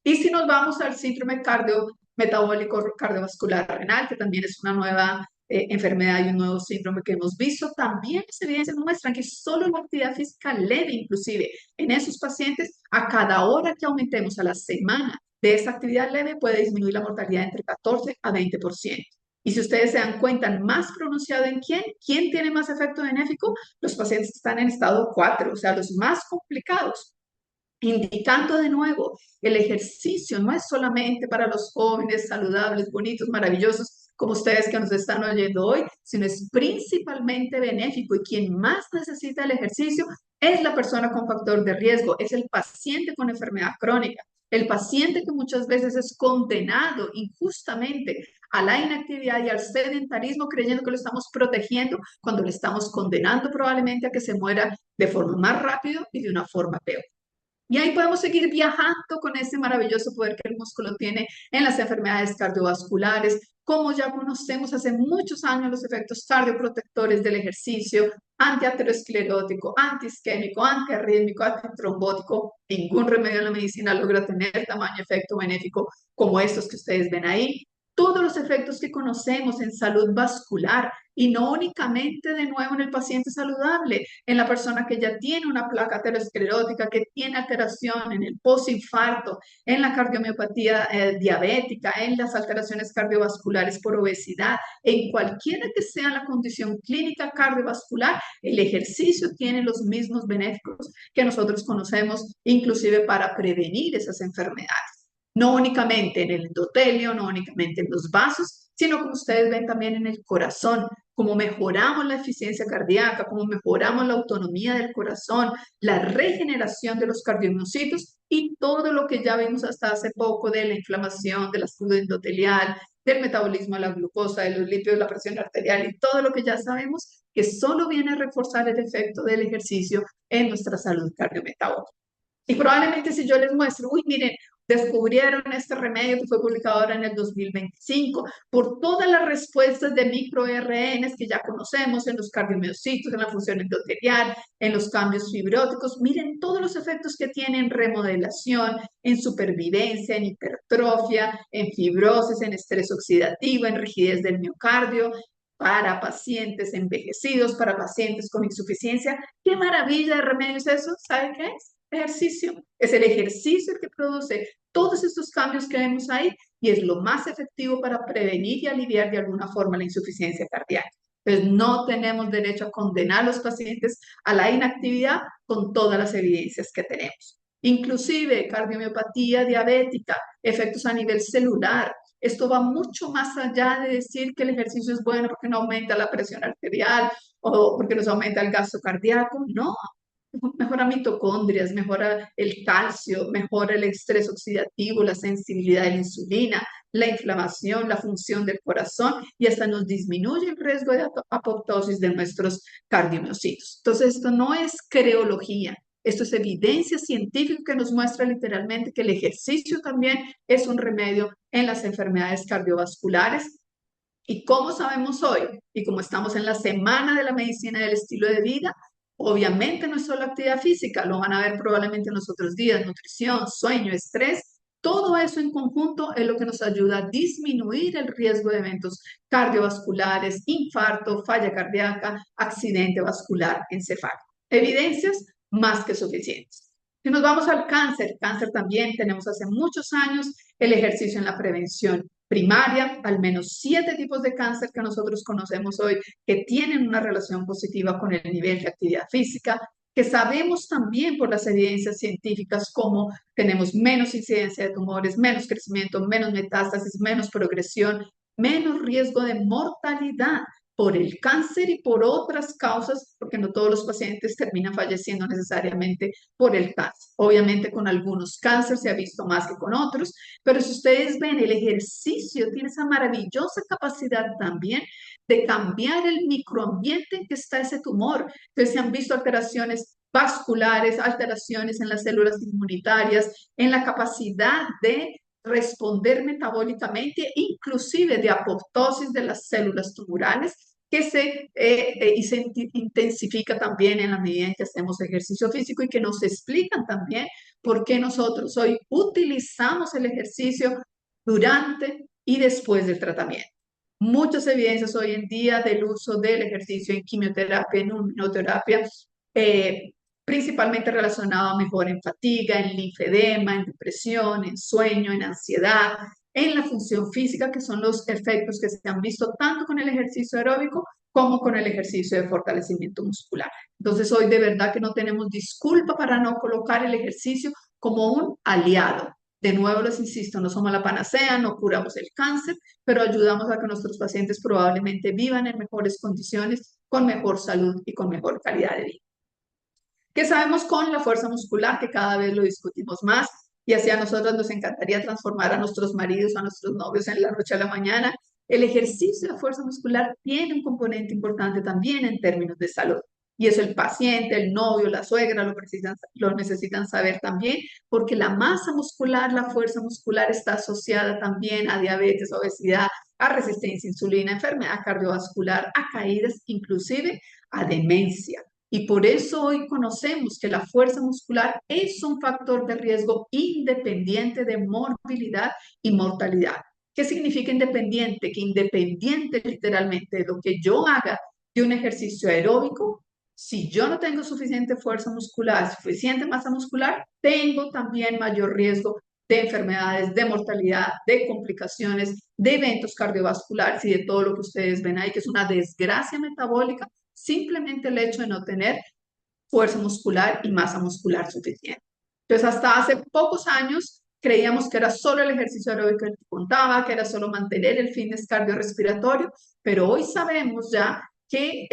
Y si nos vamos al síndrome metabólico cardiovascular renal, que también es una nueva enfermedad y un nuevo síndrome que hemos visto, también las evidencias muestran que solo la actividad física leve, inclusive en esos pacientes, a cada hora que aumentemos a la semana de esa actividad leve, puede disminuir la mortalidad entre 14 a 20%. Y si ustedes se dan cuenta, más pronunciado en quién tiene más efecto benéfico, los pacientes que están en estado 4, o sea, los más complicados, indicando de nuevo, el ejercicio no es solamente para los jóvenes saludables, bonitos, maravillosos, como ustedes que nos están oyendo hoy, sino es principalmente benéfico y quien más necesita el ejercicio es la persona con factor de riesgo, es el paciente con enfermedad crónica, el paciente que muchas veces es condenado injustamente a la inactividad y al sedentarismo creyendo que lo estamos protegiendo cuando le estamos condenando probablemente a que se muera de forma más rápido y de una forma peor. Y ahí podemos seguir viajando con ese maravilloso poder que el músculo tiene en las enfermedades cardiovasculares, como ya conocemos hace muchos años los efectos cardioprotectores del ejercicio, antiaterosclerótico, antiisquémico, antiarrítmico, antitrombótico. Ningún remedio en la medicina logra tener tamaño efecto benéfico como estos que ustedes ven ahí. Todos los efectos que conocemos en salud vascular y no únicamente de nuevo en el paciente saludable, en la persona que ya tiene una placa aterosclerótica, que tiene alteración en el postinfarto, en la cardiomiopatía diabética, en las alteraciones cardiovasculares por obesidad, en cualquiera que sea la condición clínica cardiovascular, el ejercicio tiene los mismos benéficos que nosotros conocemos, inclusive para prevenir esas enfermedades. No únicamente en el endotelio, no únicamente en los vasos, sino como ustedes ven también en el corazón, cómo mejoramos la eficiencia cardíaca, cómo mejoramos la autonomía del corazón, la regeneración de los cardiomiocitos y todo lo que ya vimos hasta hace poco de la inflamación, de la salud endotelial, del metabolismo de la glucosa, de los lípidos, la presión arterial y todo lo que ya sabemos que solo viene a reforzar el efecto del ejercicio en nuestra salud cardiometabólica. Y probablemente si yo les muestro, uy, miren, descubrieron este remedio que fue publicado ahora en el 2025 por todas las respuestas de microRNs que ya conocemos en los cardiomiocitos, en la función endotelial, en los cambios fibróticos. Miren todos los efectos que tiene en remodelación, en supervivencia, en hipertrofia, en fibrosis, en estrés oxidativo, en rigidez del miocardio, para pacientes envejecidos, para pacientes con insuficiencia. ¡Qué maravilla de remedio es eso! ¿Saben qué es? Ejercicio. Es el ejercicio el que produce todos estos cambios que vemos ahí y es lo más efectivo para prevenir y aliviar de alguna forma la insuficiencia cardíaca. Entonces, no tenemos derecho a condenar a los pacientes a la inactividad con todas las evidencias que tenemos. Inclusive cardiomiopatía diabética, efectos a nivel celular. Esto va mucho más allá de decir que el ejercicio es bueno porque no aumenta la presión arterial o porque nos aumenta el gasto cardíaco. No, mejora mitocondrias, mejora el calcio, mejora el estrés oxidativo, la sensibilidad de la insulina, la inflamación, la función del corazón y hasta nos disminuye el riesgo de apoptosis de nuestros cardiomiocitos. Entonces, esto no es creología, esto es evidencia científica que nos muestra literalmente que el ejercicio también es un remedio en las enfermedades cardiovasculares. ¿Y cómo sabemos hoy? Y como estamos en la semana de la medicina del estilo de vida, obviamente no es solo actividad física, lo van a ver probablemente en los otros días, nutrición, sueño, estrés. Todo eso en conjunto es lo que nos ayuda a disminuir el riesgo de eventos cardiovasculares, infarto, falla cardíaca, accidente vascular encefálico. Evidencias más que suficientes. Si nos vamos al cáncer también tenemos hace muchos años el ejercicio en la prevención primaria, al menos 7 tipos de cáncer que nosotros conocemos hoy que tienen una relación positiva con el nivel de actividad física, que sabemos también por las evidencias científicas cómo tenemos menos incidencia de tumores, menos crecimiento, menos metástasis, menos progresión, menos riesgo de mortalidad por el cáncer y por otras causas, porque no todos los pacientes terminan falleciendo necesariamente por el cáncer. Obviamente con algunos cánceres se ha visto más que con otros, pero si ustedes ven, el ejercicio tiene esa maravillosa capacidad también de cambiar el microambiente en que está ese tumor. Entonces se han visto alteraciones vasculares, alteraciones en las células inmunitarias, en la capacidad de responder metabólicamente, inclusive de apoptosis de las células tumorales, y se intensifica también en la medida en que hacemos ejercicio físico y que nos explican también por qué nosotros hoy utilizamos el ejercicio durante y después del tratamiento. Muchas evidencias hoy en día del uso del ejercicio en quimioterapia, en inmunoterapia, eh, principalmente relacionado mejor en fatiga, en linfedema, en depresión, en sueño, en ansiedad, en la función física, que son los efectos que se han visto tanto con el ejercicio aeróbico como con el ejercicio de fortalecimiento muscular. Entonces, hoy de verdad que no tenemos disculpa para no colocar el ejercicio como un aliado. De nuevo les insisto, no somos la panacea, no curamos el cáncer, pero ayudamos a que nuestros pacientes probablemente vivan en mejores condiciones, con mejor salud y con mejor calidad de vida. ¿Qué sabemos con la fuerza muscular? Que cada vez lo discutimos más y así a nosotros nos encantaría transformar a nuestros maridos, a nuestros novios en la noche a la mañana. El ejercicio de fuerza muscular tiene un componente importante también en términos de salud. Y eso el paciente, el novio, la suegra lo necesitan saber también, porque la masa muscular, la fuerza muscular está asociada también a diabetes, obesidad, a resistencia a insulina, enfermedad cardiovascular, a caídas, inclusive a demencia. Y por eso hoy conocemos que la fuerza muscular es un factor de riesgo independiente de morbilidad y mortalidad. ¿Qué significa independiente? Que independiente literalmente de lo que yo haga de un ejercicio aeróbico, si yo no tengo suficiente fuerza muscular, suficiente masa muscular, tengo también mayor riesgo de enfermedades, de mortalidad, de complicaciones, de eventos cardiovasculares y de todo lo que ustedes ven ahí, que es una desgracia metabólica, simplemente el hecho de no tener fuerza muscular y masa muscular suficiente. Entonces, hasta hace pocos años creíamos que era solo el ejercicio aeróbico el que contaba, que era solo mantener el fitness cardiorrespiratorio, pero hoy sabemos ya que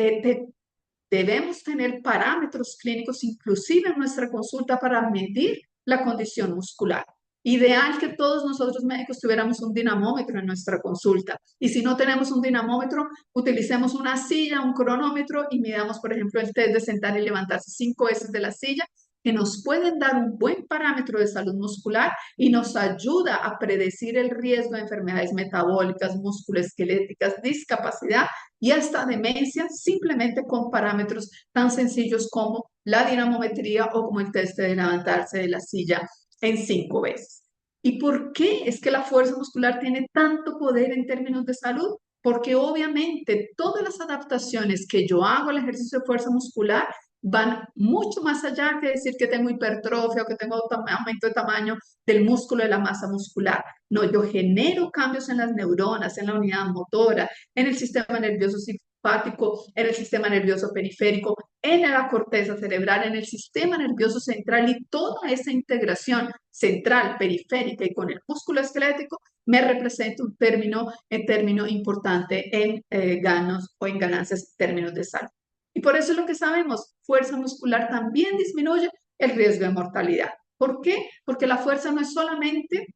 debemos tener parámetros clínicos, inclusive en nuestra consulta, para medir la condición muscular. Ideal que todos nosotros médicos tuviéramos un dinamómetro en nuestra consulta. Y si no tenemos un dinamómetro, utilicemos una silla, un cronómetro y midamos, por ejemplo, el test de sentar y levantarse 5 veces de la silla, que nos pueden dar un buen parámetro de salud muscular y nos ayuda a predecir el riesgo de enfermedades metabólicas, musculoesqueléticas, discapacidad y hasta demencia, simplemente con parámetros tan sencillos como la dinamometría o como el test de levantarse de la silla en 5 veces. ¿Y por qué es que la fuerza muscular tiene tanto poder en términos de salud? Porque obviamente todas las adaptaciones que yo hago al ejercicio de fuerza muscular van mucho más allá que decir que tengo hipertrofia o que tengo aumento de tamaño del músculo de la masa muscular. No, yo genero cambios en las neuronas, en la unidad motora, en el sistema nervioso simpático, en el sistema nervioso periférico, en la corteza cerebral, en el sistema nervioso central y toda esa integración central, periférica y con el músculo esquelético me representa un término importante en ganos o en ganancias en términos de salud. Y por eso es lo que sabemos, fuerza muscular también disminuye el riesgo de mortalidad. ¿Por qué? Porque la fuerza no es solamente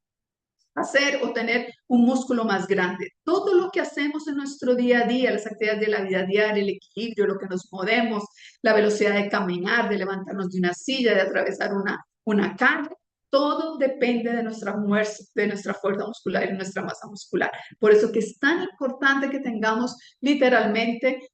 hacer o tener un músculo más grande. Todo lo que hacemos en nuestro día a día, las actividades de la vida diaria, el equilibrio, lo que nos movemos, la velocidad de caminar, de levantarnos de una silla, de atravesar una calle, todo depende de nuestra fuerza muscular y nuestra masa muscular. Por eso que es tan importante que tengamos literalmente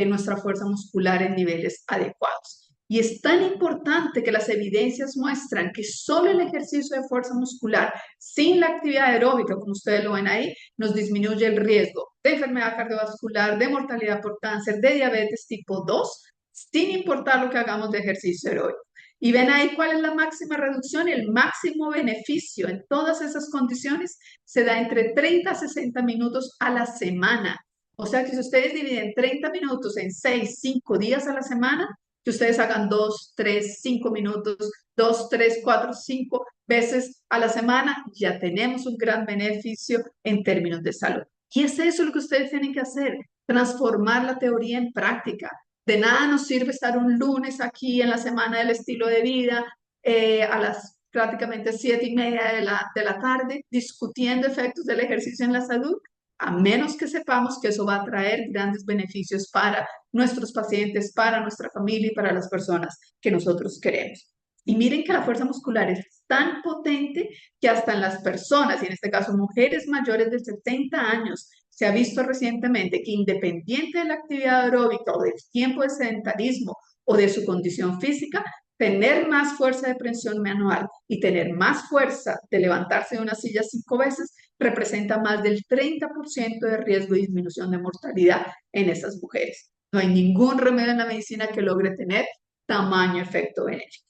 nuestra fuerza muscular en niveles adecuados. Y es tan importante que las evidencias muestran que solo el ejercicio de fuerza muscular sin la actividad aeróbica, como ustedes lo ven ahí, nos disminuye el riesgo de enfermedad cardiovascular, de mortalidad por cáncer, de diabetes tipo 2, sin importar lo que hagamos de ejercicio aeróbico. Y ven ahí cuál es la máxima reducción, el máximo beneficio en todas esas condiciones se da entre 30 a 60 minutos a la semana. O sea que si ustedes dividen 30 minutos en 6, 5 días a la semana, que ustedes hagan 2, 3, 5 minutos, 2, 3, 4, 5 veces a la semana, ya tenemos un gran beneficio en términos de salud. Y es eso lo que ustedes tienen que hacer, transformar la teoría en práctica. De nada nos sirve estar un lunes aquí en la semana del estilo de vida a las prácticamente 7:30 de la tarde discutiendo efectos del ejercicio en la salud, a menos que sepamos que eso va a traer grandes beneficios para nuestros pacientes, para nuestra familia y para las personas que nosotros queremos. Y miren que la fuerza muscular es tan potente que hasta en las personas, y en este caso mujeres mayores de 70 años, se ha visto recientemente que independiente de la actividad aeróbica o del tiempo de sedentarismo o de su condición física, tener más fuerza de presión manual y tener más fuerza de levantarse de una silla 5 veces representa más del 30% de riesgo de disminución de mortalidad en esas mujeres. No hay ningún remedio en la medicina que logre tener tamaño efecto benéfico.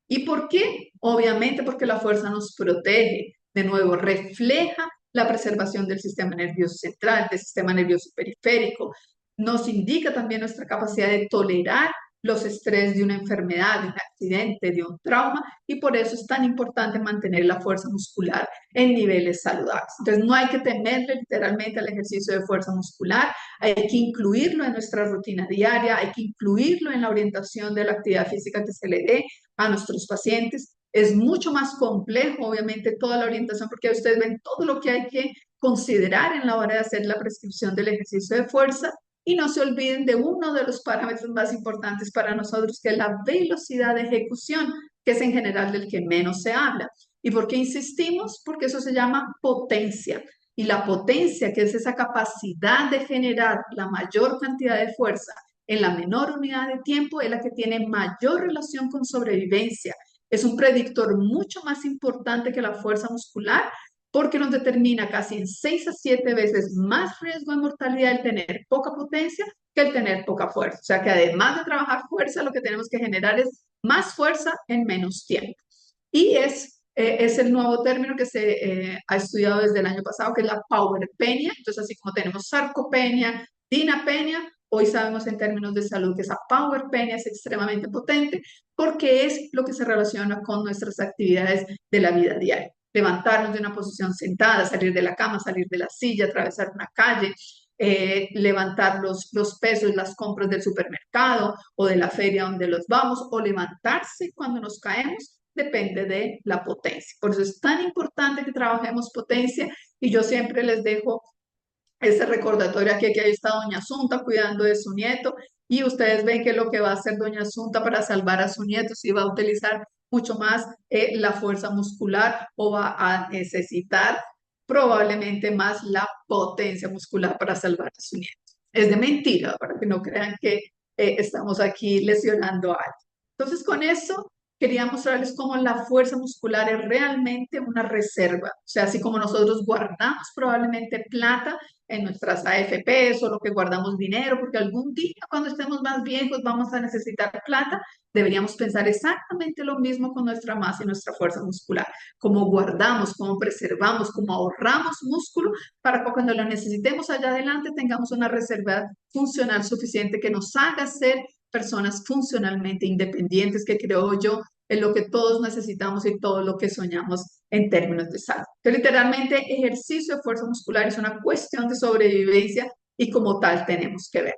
¿Y por qué? Obviamente porque la fuerza nos protege. De nuevo, refleja la preservación del sistema nervioso central, del sistema nervioso periférico. Nos indica también nuestra capacidad de tolerar los estrés de una enfermedad, de un accidente, de un trauma, y por eso es tan importante mantener la fuerza muscular en niveles saludables. Entonces, no hay que temerle literalmente al ejercicio de fuerza muscular, hay que incluirlo en nuestra rutina diaria, hay que incluirlo en la orientación de la actividad física que se le dé a nuestros pacientes. Es mucho más complejo, obviamente, toda la orientación, porque ustedes ven todo lo que hay que considerar en la hora de hacer la prescripción del ejercicio de fuerza. Y no se olviden de uno de los parámetros más importantes para nosotros, que es la velocidad de ejecución, que es en general del que menos se habla. ¿Y por qué insistimos? Porque eso se llama potencia. Y la potencia, que es esa capacidad de generar la mayor cantidad de fuerza en la menor unidad de tiempo, es la que tiene mayor relación con sobrevivencia. Es un predictor mucho más importante que la fuerza muscular porque nos determina casi en 6 a 7 veces más riesgo de mortalidad el tener poca potencia que el tener poca fuerza. O sea que además de trabajar fuerza, lo que tenemos que generar es más fuerza en menos tiempo. Y es el nuevo término que se ha estudiado desde el año pasado, que es la powerpenia. Entonces, así como tenemos sarcopenia, dinapenia, hoy sabemos en términos de salud que esa powerpenia es extremadamente potente porque es lo que se relaciona con nuestras actividades de la vida diaria. Levantarnos de una posición sentada, salir de la cama, salir de la silla, atravesar una calle, levantar los pesos, las compras del supermercado o de la feria donde los vamos, o levantarse cuando nos caemos, depende de la potencia. Por eso es tan importante que trabajemos potencia y yo siempre les dejo ese recordatorio aquí que ahí está Doña Asunta cuidando de su nieto y ustedes ven que lo que va a hacer Doña Asunta para salvar a su nieto, si va a utilizar mucho más la fuerza muscular o va a necesitar probablemente más la potencia muscular para salvar a su nieto. Es de mentira, para que no crean que estamos aquí lesionando a alguien. Entonces, con eso quería mostrarles cómo la fuerza muscular es realmente una reserva. O sea, así como nosotros guardamos probablemente plata en nuestras AFPs o lo que guardamos dinero, porque algún día cuando estemos más viejos vamos a necesitar plata, deberíamos pensar exactamente lo mismo con nuestra masa y nuestra fuerza muscular. Cómo guardamos, cómo preservamos, cómo ahorramos músculo para que cuando lo necesitemos allá adelante tengamos una reserva funcional suficiente que nos haga ser personas funcionalmente independientes, que creo yo es lo que todos necesitamos y todo lo que soñamos en términos de salud. Entonces, literalmente, ejercicio de fuerza muscular es una cuestión de sobrevivencia y como tal tenemos que ver.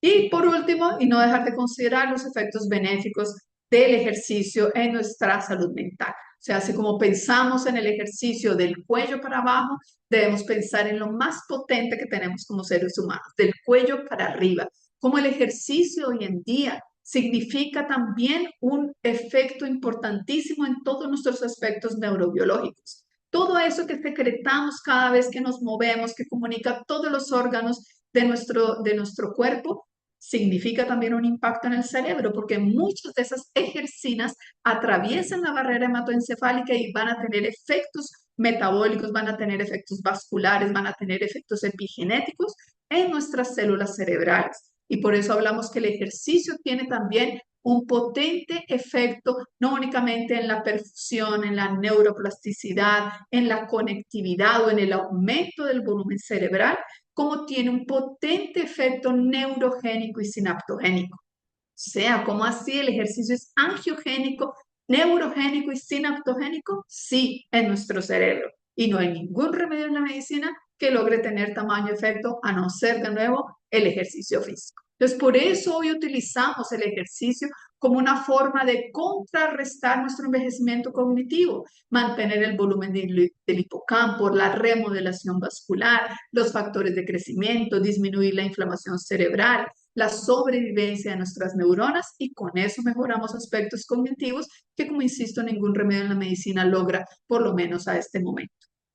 Y por último, y no dejar de considerar los efectos benéficos del ejercicio en nuestra salud mental. O sea, así como pensamos en el ejercicio del cuello para abajo, debemos pensar en lo más potente que tenemos como seres humanos, del cuello para arriba. Como el ejercicio hoy en día significa también un efecto importantísimo en todos nuestros aspectos neurobiológicos. Todo eso que secretamos cada vez que nos movemos, que comunica todos los órganos de nuestro cuerpo, significa también un impacto en el cerebro, porque muchas de esas ejercinas atraviesan la barrera hematoencefálica y van a tener efectos metabólicos, van a tener efectos vasculares, van a tener efectos epigenéticos en nuestras células cerebrales. Y por eso hablamos que el ejercicio tiene también un potente efecto, no únicamente en la perfusión, en la neuroplasticidad, en la conectividad o en el aumento del volumen cerebral, como tiene un potente efecto neurogénico y sinaptogénico. O sea, ¿cómo así el ejercicio es angiogénico, neurogénico y sinaptogénico? Sí, en nuestro cerebro. Y no hay ningún remedio en la medicina que logre tener tamaño efecto a no ser de nuevo el ejercicio físico. Entonces, por eso hoy utilizamos el ejercicio como una forma de contrarrestar nuestro envejecimiento cognitivo, mantener el volumen del hipocampo, la remodelación vascular, los factores de crecimiento, disminuir la inflamación cerebral, la sobrevivencia de nuestras neuronas y con eso mejoramos aspectos cognitivos que, como insisto, ningún remedio en la medicina logra, por lo menos a este momento.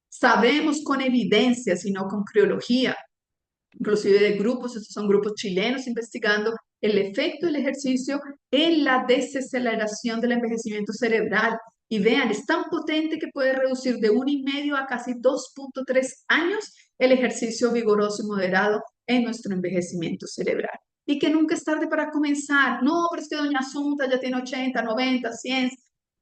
Sabemos con evidencia, si no con criología, inclusive de grupos, estos son grupos chilenos investigando el efecto del ejercicio en la desaceleración del envejecimiento cerebral. Y vean, es tan potente que puede reducir de 1,5 a casi 2,3 años el ejercicio vigoroso y moderado en nuestro envejecimiento cerebral. Y que nunca es tarde para comenzar. No, pero es que doña Asunta ya tiene 80, 90, 100.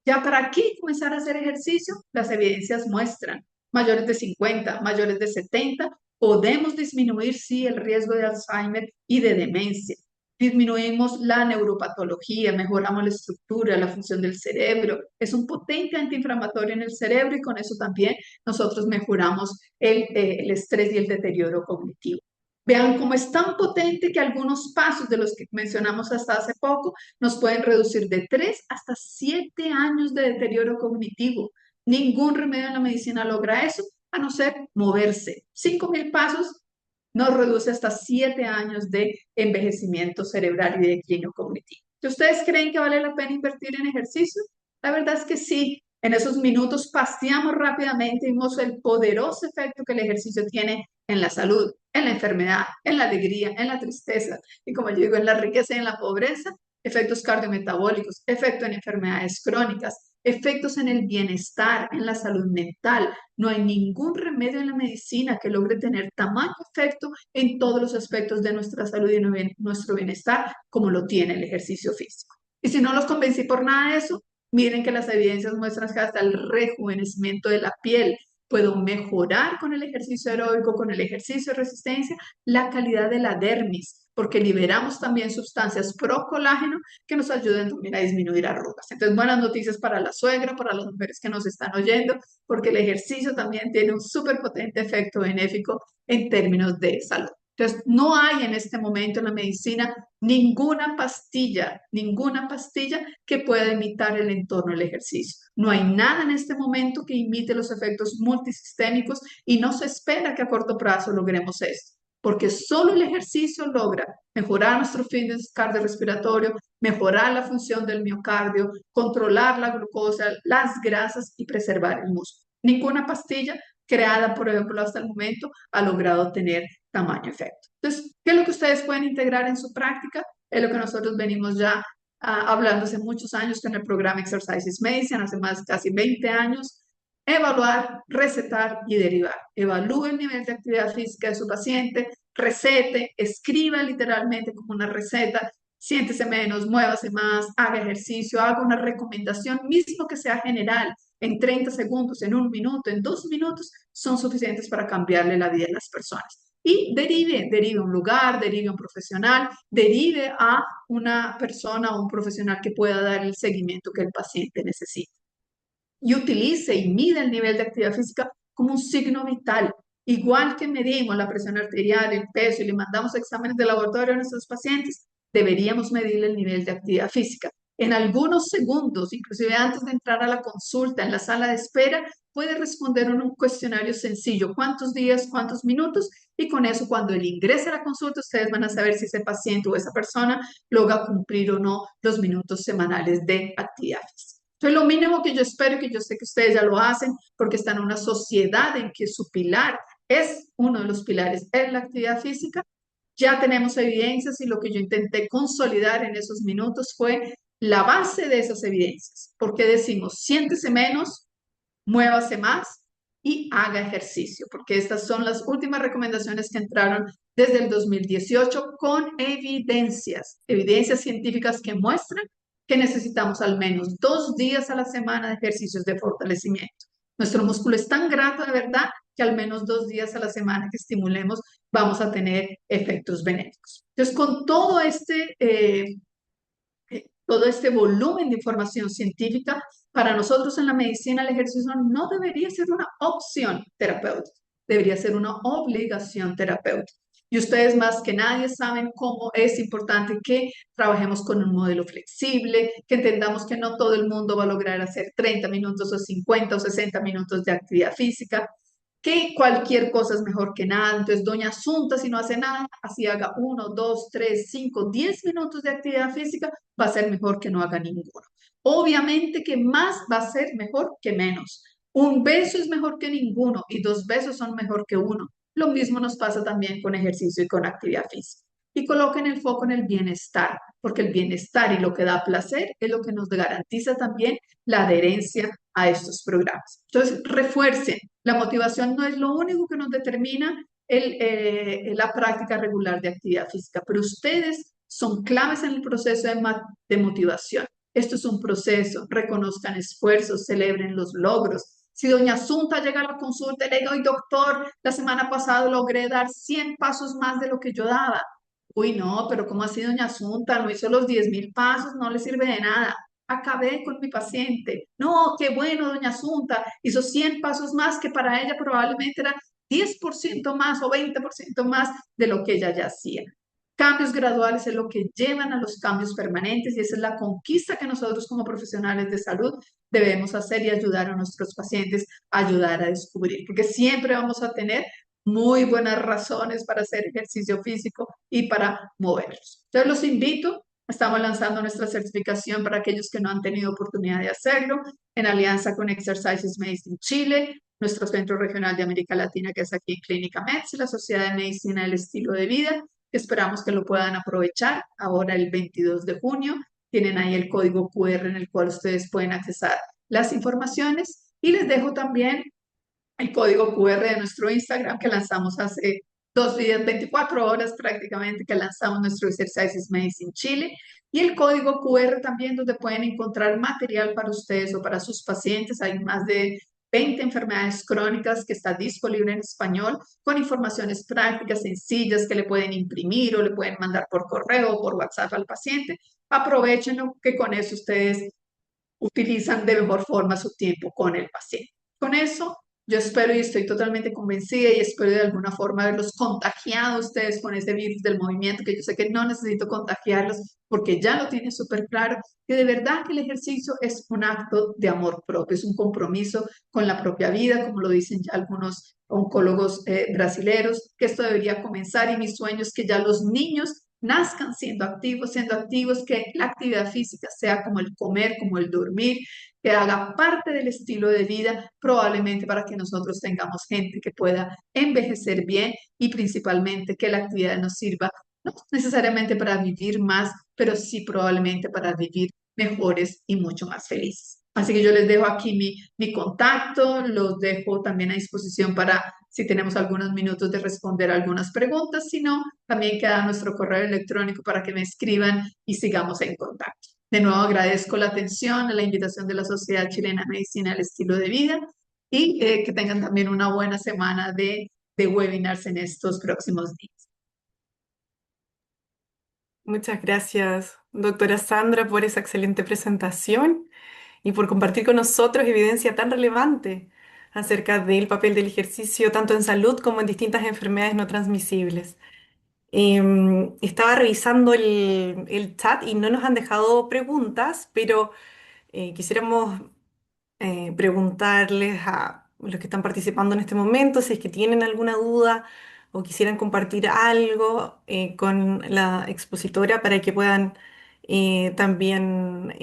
¿Ya para qué comenzar a hacer ejercicio? Las evidencias muestran mayores de 50, mayores de 70, podemos disminuir, sí, el riesgo de Alzheimer y de demencia. Disminuimos la neuropatología, mejoramos la estructura, la función del cerebro. Es un potente antiinflamatorio en el cerebro y con eso también nosotros mejoramos el estrés y el deterioro cognitivo. Vean cómo es tan potente que algunos pasos de los que mencionamos hasta hace poco nos pueden reducir de 3 hasta 7 años de deterioro cognitivo. Ningún remedio en la medicina logra eso, a no ser moverse. 5,000 pasos nos reduce hasta 7 años de envejecimiento cerebral y de declino cognitivo. ¿Ustedes creen que vale la pena invertir en ejercicio? La verdad es que sí. En esos minutos paseamos rápidamente y vimos el poderoso efecto que el ejercicio tiene en la salud, en la enfermedad, en la alegría, en la tristeza y, como yo digo, en la riqueza y en la pobreza, efectos cardiometabólicos, efectos en enfermedades crónicas, efectos en el bienestar, en la salud mental. No hay ningún remedio en la medicina que logre tener tamaño efecto en todos los aspectos de nuestra salud y nuestro bienestar como lo tiene el ejercicio físico. Y si no los convencí por nada de eso, miren que las evidencias muestran que hasta el rejuvenecimiento de la piel puedo mejorar con el ejercicio aeróbico, con el ejercicio de resistencia, la calidad de la dermis, porque liberamos también sustancias pro colágeno que nos ayudan también a disminuir arrugas. Entonces, buenas noticias para la suegra, para las mujeres que nos están oyendo, porque el ejercicio también tiene un súper potente efecto benéfico en términos de salud. Entonces, no hay en este momento en la medicina ninguna pastilla que pueda imitar el entorno del ejercicio. No hay nada en este momento que imite los efectos multisistémicos y no se espera que a corto plazo logremos esto, porque solo el ejercicio logra mejorar nuestro fitness cardiorrespiratorio, mejorar la función del miocardio, controlar la glucosa, las grasas y preservar el músculo. Ninguna pastilla creada, por ejemplo, hasta el momento, ha logrado tener tamaño efecto. Entonces, ¿qué es lo que ustedes pueden integrar en su práctica? Es lo que nosotros venimos ya hablando hace muchos años con el programa Exercises Medicine, hace más casi 20 años. Evaluar, recetar y derivar. Evalúe el nivel de actividad física de su paciente, recete, escriba literalmente como una receta, siéntese menos, muévase más, haga ejercicio, haga una recomendación, mismo que sea general, en 30 segundos, en 1 minuto, en 2 minutos, son suficientes para cambiarle la vida a las personas. Y derive un lugar, derive un profesional, derive a una persona o un profesional que pueda dar el seguimiento que el paciente necesita. Y utilice y mida el nivel de actividad física como un signo vital. Igual que medimos la presión arterial, el peso y le mandamos exámenes de laboratorio a nuestros pacientes, deberíamos medir el nivel de actividad física. En algunos segundos, inclusive antes de entrar a la consulta, en la sala de espera, puede responder un cuestionario sencillo, cuántos días, cuántos minutos, y con eso cuando él ingrese a la consulta, ustedes van a saber si ese paciente o esa persona logra cumplir o no los minutos semanales de actividad física. Entonces, lo mínimo que yo espero y que yo sé que ustedes ya lo hacen porque están en una sociedad en que su pilar es uno de los pilares, es la actividad física. Ya tenemos evidencias y lo que yo intenté consolidar en esos minutos fue la base de esas evidencias. Porque decimos, siéntese menos, muévase más y haga ejercicio, porque estas son las últimas recomendaciones que entraron desde el 2018 con evidencias científicas que muestran que necesitamos al menos 2 días a la semana de ejercicios de fortalecimiento. Nuestro músculo es tan grato de verdad que al menos 2 días a la semana que estimulemos vamos a tener efectos benéficos. Entonces, con todo este volumen de información científica, para nosotros en la medicina el ejercicio no debería ser una opción terapéutica, debería ser una obligación terapéutica. Y ustedes más que nadie saben cómo es importante que trabajemos con un modelo flexible, que entendamos que no todo el mundo va a lograr hacer 30 minutos o 50 o 60 minutos de actividad física. que cualquier cosa es mejor que nada. Entonces, doña Asunta, si no hace nada, así haga 1, 2, 3, 5, 10 minutos de actividad física, va a ser mejor que no haga ninguno. Obviamente que más va a ser mejor que menos. Un beso es mejor que ninguno y 2 besos son mejor que uno. Lo mismo nos pasa también con ejercicio y con actividad física. Y coloquen el foco en el bienestar, porque el bienestar y lo que da placer es lo que nos garantiza también la adherencia a estos programas. Entonces, refuercen, la motivación no es lo único que nos determina la práctica regular de actividad física, pero ustedes son claves en el proceso de motivación. Esto es un proceso, reconozcan esfuerzos, celebren los logros. Si doña Asunta llega a la consulta y le diga, "Ay, doctor, la semana pasada logré dar 100 pasos más de lo que yo daba". Uy, no, pero ¿cómo así, doña Asunta? No hizo los 10.000 pasos, no le sirve de nada. Acabé con mi paciente. No, qué bueno, doña Asunta. Hizo 100 pasos más que para ella probablemente era 10% más o 20% más de lo que ella ya hacía. Cambios graduales es lo que llevan a los cambios permanentes y esa es la conquista que nosotros como profesionales de salud debemos hacer y ayudar a nuestros pacientes a ayudar a descubrir, porque siempre vamos a tener muy buenas razones para hacer ejercicio físico y para moverlos. Entonces los invito, estamos lanzando nuestra certificación para aquellos que no han tenido oportunidad de hacerlo, en alianza con Exercises Medicine Chile, nuestro centro regional de América Latina que es aquí en Clínica MEDS, la Sociedad de Medicina del Estilo de Vida. Esperamos que lo puedan aprovechar ahora el 22 de junio. Tienen ahí el código QR en el cual ustedes pueden accesar las informaciones y les dejo también el código QR de nuestro Instagram que lanzamos hace 2 días, 24 horas prácticamente, que lanzamos nuestro Exercises Medicine Chile. Y el código QR también donde pueden encontrar material para ustedes o para sus pacientes. Hay más de 20 enfermedades crónicas que está disponible en español con informaciones prácticas, sencillas que le pueden imprimir o le pueden mandar por correo o por WhatsApp al paciente. Aprovechenlo que con eso ustedes utilizan de mejor forma su tiempo con el paciente. Con eso, yo espero y estoy totalmente convencida y espero de alguna forma haberlos contagiado a ustedes con ese virus del movimiento, que yo sé que no necesito contagiarlos porque ya lo tienen súper claro, que de verdad que el ejercicio es un acto de amor propio, es un compromiso con la propia vida, como lo dicen ya algunos oncólogos brasileros, que esto debería comenzar y mi sueño es que ya los niños nazcan siendo activos, que la actividad física sea como el comer, como el dormir, que haga parte del estilo de vida, probablemente para que nosotros tengamos gente que pueda envejecer bien y principalmente que la actividad nos sirva no necesariamente para vivir más, pero sí probablemente para vivir mejores y mucho más felices. Así que yo les dejo aquí mi contacto, los dejo también a disposición para si tenemos algunos minutos de responder algunas preguntas, si no, también queda nuestro correo electrónico para que me escriban y sigamos en contacto. De nuevo agradezco la atención, la invitación de la Sociedad Chilena de Medicina al Estilo de Vida y que tengan también una buena semana de webinars en estos próximos días. Muchas gracias, doctora Sandra, por esa excelente presentación y por compartir con nosotros evidencia tan relevante acerca del papel del ejercicio tanto en salud como en distintas enfermedades no transmisibles. Estaba revisando el chat y no nos han dejado preguntas, pero quisiéramos preguntarles a los que están participando en este momento si es que tienen alguna duda o quisieran compartir algo con la expositora para que puedan también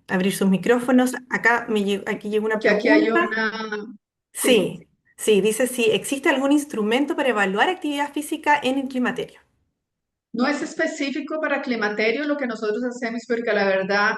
abrir sus micrófonos. Acá aquí llegó una Que aquí hay pregunta. una, sí. Sí, sí, dice si existe algún instrumento para evaluar actividad física en el climaterio. No es específico para climaterio lo que nosotros hacemos, porque la verdad,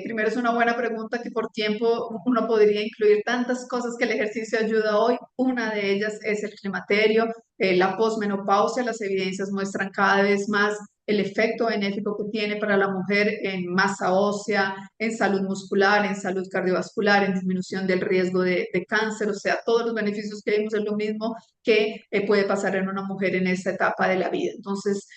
primero es una buena pregunta que por tiempo uno podría incluir tantas cosas que el ejercicio ayuda hoy. Una de ellas es el climaterio, la posmenopausia. Las evidencias muestran cada vez más el efecto benéfico que tiene para la mujer en masa ósea, en salud muscular, en salud cardiovascular, en disminución del riesgo de cáncer. O sea, todos los beneficios que vimos es lo mismo que puede pasar en una mujer en esta etapa de la vida. Entonces,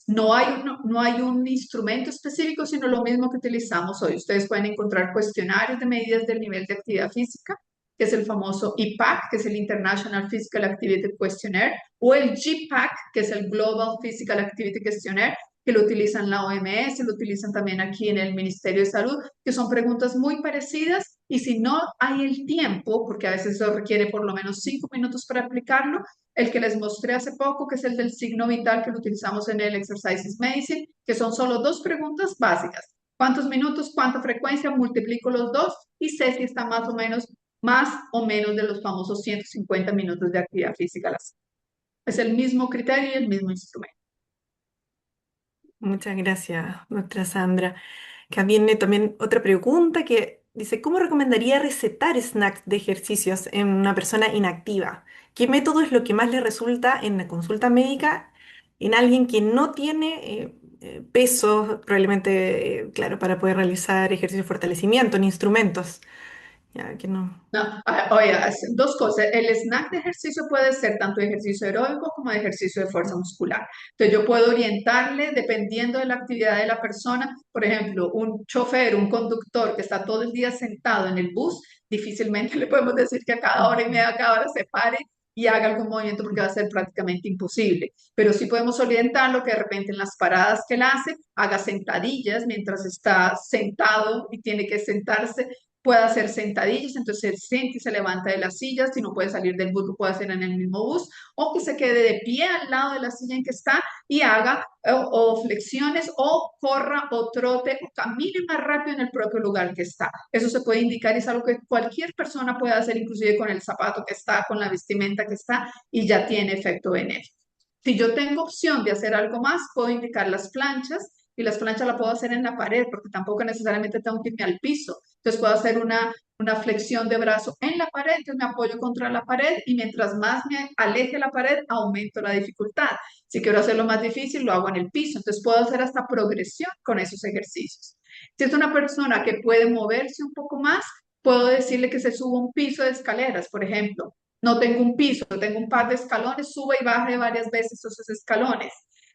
no hay un instrumento específico, sino lo mismo que utilizamos hoy. Ustedes pueden encontrar cuestionarios de medidas del nivel de actividad física, que es el famoso IPAC, que es el International Physical Activity Questionnaire, o el GPAC, que es el Global Physical Activity Questionnaire, que lo utilizan la OMS, lo utilizan también aquí en el Ministerio de Salud, que son preguntas muy parecidas Y si no hay el tiempo, porque a veces eso requiere por lo menos 5 minutos para aplicarlo, el que les mostré hace poco, que es el del signo vital que lo utilizamos en el Exercises Medicine, que son solo dos preguntas básicas. ¿Cuántos minutos, cuánta frecuencia? Multiplico los dos y sé si está más o menos de los famosos 150 minutos de actividad física a la semana. Es el mismo criterio y el mismo instrumento. Muchas gracias, doctora Sandra. Acá viene también otra pregunta que dice, ¿cómo recomendaría recetar snacks de ejercicios en una persona inactiva? ¿Qué método es lo que más le resulta en la consulta médica en alguien que no tiene peso, probablemente, claro, para poder realizar ejercicios de fortalecimiento en instrumentos? Ya que no. No, oye, dos cosas. El snack de ejercicio puede ser tanto de ejercicio aeróbico como de ejercicio de fuerza muscular. Entonces yo puedo orientarle dependiendo de la actividad de la persona. Por ejemplo, un chofer, un conductor que está todo el día sentado en el bus, difícilmente le podemos decir que a cada hora y Ujú. media, a cada hora se pare y haga algún movimiento porque va a ser prácticamente imposible. Pero sí podemos orientarlo que de repente en las paradas que él hace, haga sentadillas mientras está sentado y tiene que sentarse, puede hacer sentadillas, entonces se siente y se levanta de la silla, si no puede salir del bus, lo puede hacer en el mismo bus, o que se quede de pie al lado de la silla en que está y haga o flexiones o corra o trote o camine más rápido en el propio lugar que está. Eso se puede indicar y es algo que cualquier persona puede hacer, inclusive con el zapato que está, con la vestimenta que está, y ya tiene efecto benéfico. Si yo tengo opción de hacer algo más, puedo indicar las planchas y las planchas las puedo hacer en la pared porque tampoco necesariamente tengo que irme al piso. Entonces puedo hacer una flexión de brazo en la pared, entonces me apoyo contra la pared y mientras más me aleje la pared, aumento la dificultad. Si quiero hacerlo más difícil, lo hago en el piso. Entonces puedo hacer hasta progresión con esos ejercicios. Si es una persona que puede moverse un poco más, puedo decirle que se suba un piso de escaleras, por ejemplo. No tengo un piso, tengo un par de escalones, suba y baje varias veces esos escalones.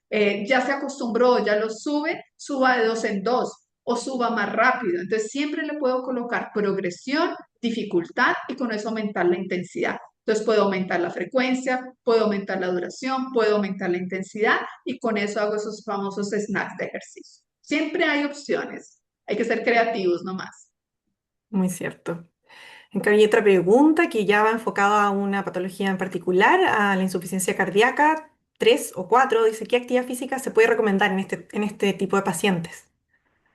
Ya se acostumbró, ya lo sube, suba de dos en dos o suba más rápido. Entonces siempre le puedo colocar progresión, dificultad y con eso aumentar la intensidad. Entonces puedo aumentar la frecuencia, puedo aumentar la duración, puedo aumentar la intensidad y con eso hago esos famosos snacks de ejercicio. Siempre hay opciones. Hay que ser creativos nomás. Muy cierto. En cambio, hay otra pregunta que ya va enfocada a una patología en particular, a la insuficiencia cardíaca 3 o 4. Dice, ¿qué actividad física se puede recomendar en este tipo de pacientes?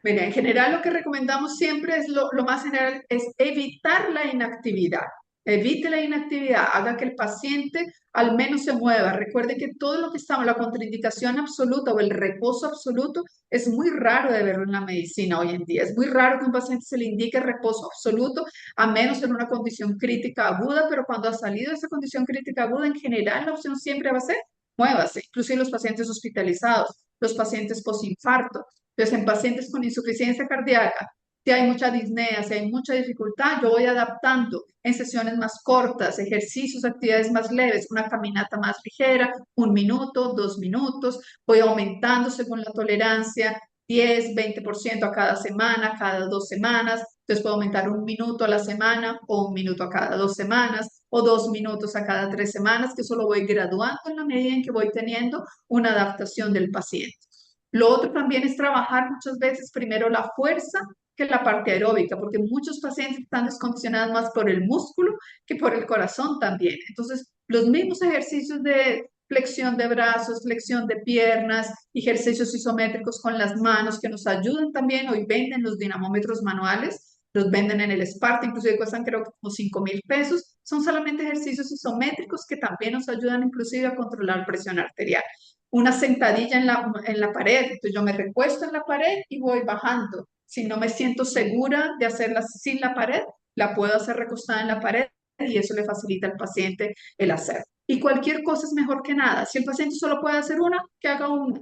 Mira, en general lo que recomendamos siempre es lo más general, es evitar la inactividad. Evite la inactividad, haga que el paciente al menos se mueva. Recuerde que todo lo que estamos, la contraindicación absoluta o el reposo absoluto, es muy raro de verlo en la medicina hoy en día. Es muy raro que a un paciente se le indique reposo absoluto, a menos en una condición crítica aguda, pero cuando ha salido de esa condición crítica aguda, en general la opción siempre va a ser muévase, inclusive los pacientes hospitalizados, los pacientes posinfarto. Entonces, en pacientes con insuficiencia cardíaca, si hay mucha disnea, si hay mucha dificultad, yo voy adaptando en sesiones más cortas, ejercicios, actividades más leves, una caminata más ligera, 1 minuto, 2 minutos, voy aumentando según la tolerancia, 10, 20% a cada semana, cada 2 semanas, entonces puedo aumentar 1 minuto a la semana o 1 minuto a cada 2 semanas o 2 minutos a cada 3 semanas, que eso lo voy graduando en la medida en que voy teniendo una adaptación del paciente. Lo otro también es trabajar muchas veces primero la fuerza que la parte aeróbica, porque muchos pacientes están descondicionados más por el músculo que por el corazón también. Entonces, los mismos ejercicios de flexión de brazos, flexión de piernas, ejercicios isométricos con las manos que nos ayudan también. Hoy venden los dinamómetros manuales, los venden en el Sparta, inclusive cuestan creo que como 5.000 pesos. Son solamente ejercicios isométricos que también nos ayudan inclusive a controlar presión arterial. Una sentadilla en la pared, entonces yo me recuesto en la pared y voy bajando. Si no me siento segura de hacerla sin la pared, la puedo hacer recostada en la pared y eso le facilita al paciente el hacer. Y cualquier cosa es mejor que nada. Si el paciente solo puede hacer una, que haga una.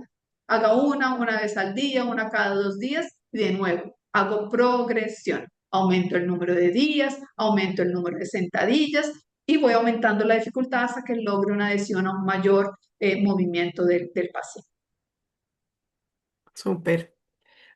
Haga una vez al día, una cada 2 días y de nuevo, hago progresión. Aumento el número de días, aumento el número de sentadillas y voy aumentando la dificultad hasta que logre una adhesión a un mayor movimiento del paciente. Súper.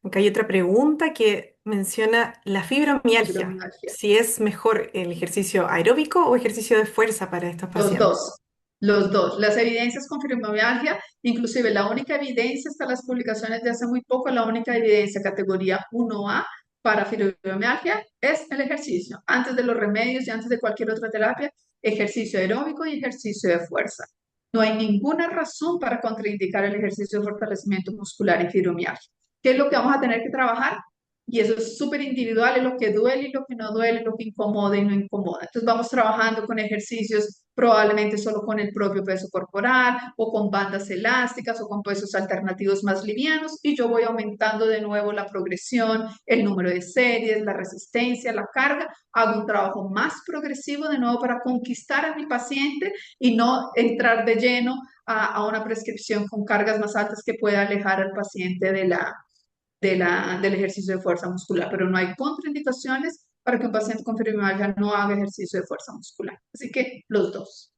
Acá hay otra pregunta que menciona la fibromialgia. Fibromialgia. Si es mejor el ejercicio aeróbico o ejercicio de fuerza para estos Los pacientes. dos, los dos. Las evidencias con fibromialgia, inclusive la única evidencia hasta las publicaciones de hace muy poco, la única evidencia categoría 1A para fibromialgia es el ejercicio. Antes de los remedios y antes de cualquier otra terapia, ejercicio aeróbico y ejercicio de fuerza. No hay ninguna razón para contraindicar el ejercicio de fortalecimiento muscular y fibromialgia. ¿Qué es lo que vamos a tener que trabajar? Y eso es súper individual, es lo que duele y lo que no duele, lo que incomoda y no incomoda. Entonces vamos trabajando con ejercicios probablemente solo con el propio peso corporal o con bandas elásticas o con pesos alternativos más livianos y yo voy aumentando de nuevo la progresión, el número de series, la resistencia, la carga. Hago un trabajo más progresivo de nuevo para conquistar a mi paciente y no entrar de lleno a una prescripción con cargas más altas que pueda alejar al paciente del ejercicio de fuerza muscular, pero no hay contraindicaciones para que un paciente con fibromialgia no haga ejercicio de fuerza muscular. Así que los dos.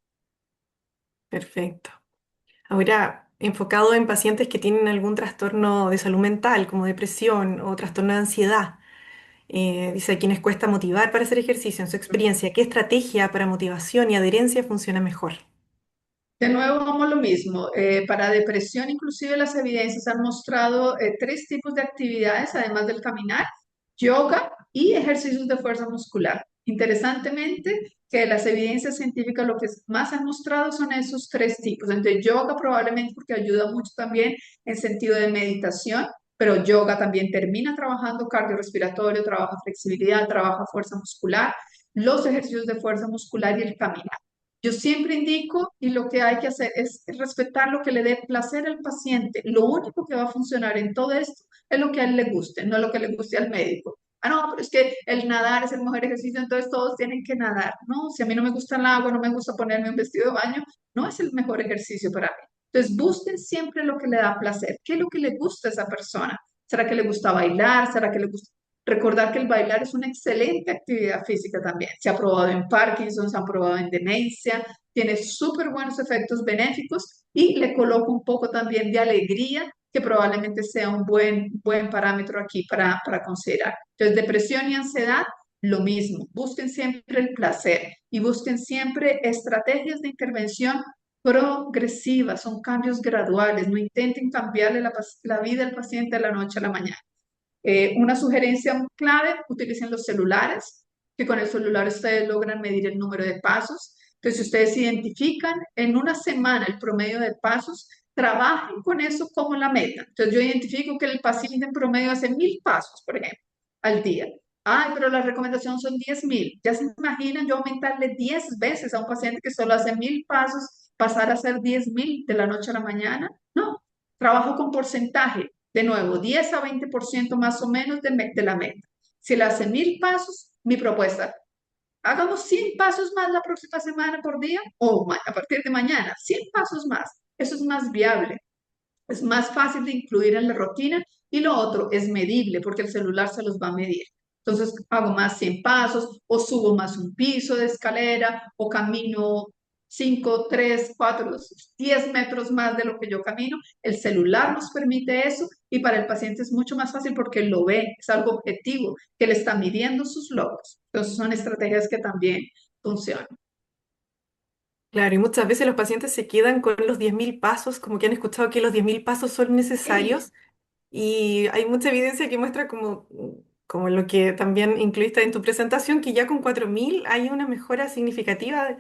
Perfecto. Ahora, enfocado en pacientes que tienen algún trastorno de salud mental, como depresión o trastorno de ansiedad, dice a quienes cuesta motivar para hacer ejercicio, en su experiencia, ¿qué estrategia para motivación y adherencia funciona mejor? De nuevo, vamos lo mismo. Para depresión, inclusive las evidencias han mostrado tres tipos de actividades, además del caminar, yoga y ejercicios de fuerza muscular. Interesantemente, que las evidencias científicas lo que más han mostrado son esos tres tipos. Entonces, yoga probablemente porque ayuda mucho también en sentido de meditación, pero yoga también termina trabajando cardiorrespiratorio, trabaja flexibilidad, trabaja fuerza muscular, los ejercicios de fuerza muscular y el caminar. Yo siempre indico y lo que hay que hacer es respetar lo que le dé placer al paciente. Lo único que va a funcionar en todo esto es lo que a él le guste, no lo que le guste al médico. Ah, no, pero es que el nadar es el mejor ejercicio, entonces todos tienen que nadar. No, si a mí no me gusta el agua, no me gusta ponerme un vestido de baño, no es el mejor ejercicio para mí. Entonces busquen siempre lo que le da placer. ¿Qué es lo que le gusta a esa persona? ¿Será que le gusta bailar? ¿Será que le gusta? Recordar que el bailar es una excelente actividad física también. Se ha probado en Parkinson, se ha probado en demencia, tiene súper buenos efectos benéficos y le coloco un poco también de alegría, que probablemente sea un buen parámetro aquí para considerar. Entonces, depresión y ansiedad, lo mismo. Busquen siempre el placer y busquen siempre estrategias de intervención progresivas, son cambios graduales. No intenten cambiarle la vida al paciente de la noche a la mañana. Una sugerencia clave, utilicen los celulares, que con el celular ustedes logran medir el número de pasos. Entonces, si ustedes identifican en una semana el promedio de pasos, trabajen con eso como la meta. Entonces, yo identifico que el paciente en promedio hace 1.000 pasos, por ejemplo, al día. Ay, pero la recomendación son 10.000. Ya se imaginan yo aumentarle 10 veces a un paciente que solo hace 1.000 pasos, pasar a hacer 10.000 de la noche a la mañana. No, trabajo con porcentaje. De nuevo, 10 a 20% más o menos de la meta. Si él hace 1.000 pasos, mi propuesta, hagamos 100 pasos más la próxima semana por día o a partir de mañana, 100 pasos más. Eso es más viable, es más fácil de incluir en la rutina y lo otro es medible porque el celular se los va a medir. Entonces hago más 100 pasos o subo más un piso de escalera o camino 5, 3, 4, 10 metros más de lo que yo camino. El celular nos permite eso y para el paciente es mucho más fácil porque lo ve, es algo objetivo, que le está midiendo sus logros. Entonces son estrategias que también funcionan. Claro, y muchas veces los pacientes se quedan con los 10.000 pasos, como que han escuchado que los 10.000 pasos son Sí, necesarios, y hay mucha evidencia que muestra como lo que también incluiste en tu presentación, que ya con 4.000 hay una mejora significativa.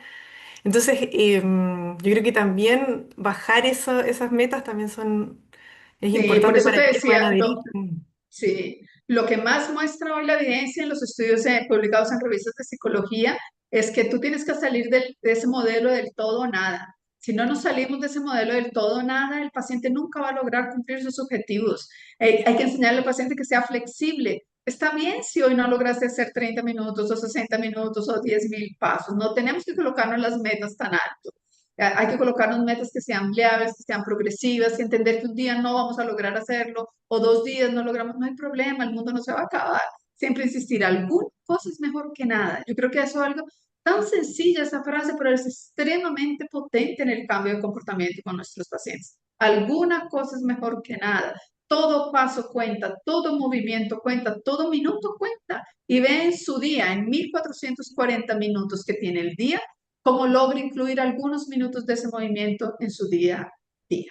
Entonces, yo creo que también bajar esas metas también es sí, por importante eso para te que puedan decía, adherir. sí, lo que más muestra hoy la evidencia en los estudios publicados en revistas de psicología es que tú tienes que salir de ese modelo del todo o nada. Si no nos salimos de ese modelo del todo o nada, el paciente nunca va a lograr cumplir sus objetivos. Hay que enseñarle al paciente que sea flexible. Está bien si hoy no lograste hacer 30 minutos o 60 minutos o 10.000 pasos. No tenemos que colocarnos las metas tan alto. Hay que colocarnos metas que sean viables, que sean progresivas y entender que un día no vamos a lograr hacerlo o 2 días no logramos, no hay problema, el mundo no se va a acabar. Siempre insistir, alguna cosa es mejor que nada. Yo creo que eso es algo tan sencilla esa frase, pero es extremadamente potente en el cambio de comportamiento con nuestros pacientes. Alguna cosa es mejor que nada. Todo paso cuenta, todo movimiento cuenta, todo minuto cuenta. Y ve en su día, en 1.440 minutos que tiene el día, cómo logra incluir algunos minutos de ese movimiento en su día a día.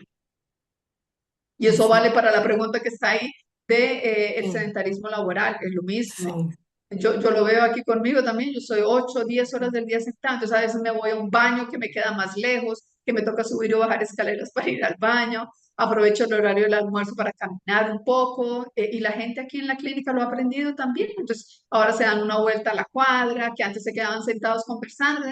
Y eso Así. vale para la pregunta que está ahí. de el Sí, sedentarismo laboral, es lo mismo. sí, Yo lo veo aquí conmigo también, yo soy 8 o 10 horas del día sentada, entonces a veces me voy a un baño que me queda más lejos, que me toca subir o bajar escaleras para ir al baño, aprovecho el horario del almuerzo para caminar un poco, y la gente aquí en la clínica lo ha aprendido también, entonces ahora se dan una vuelta a la cuadra, que antes se quedaban sentados conversando,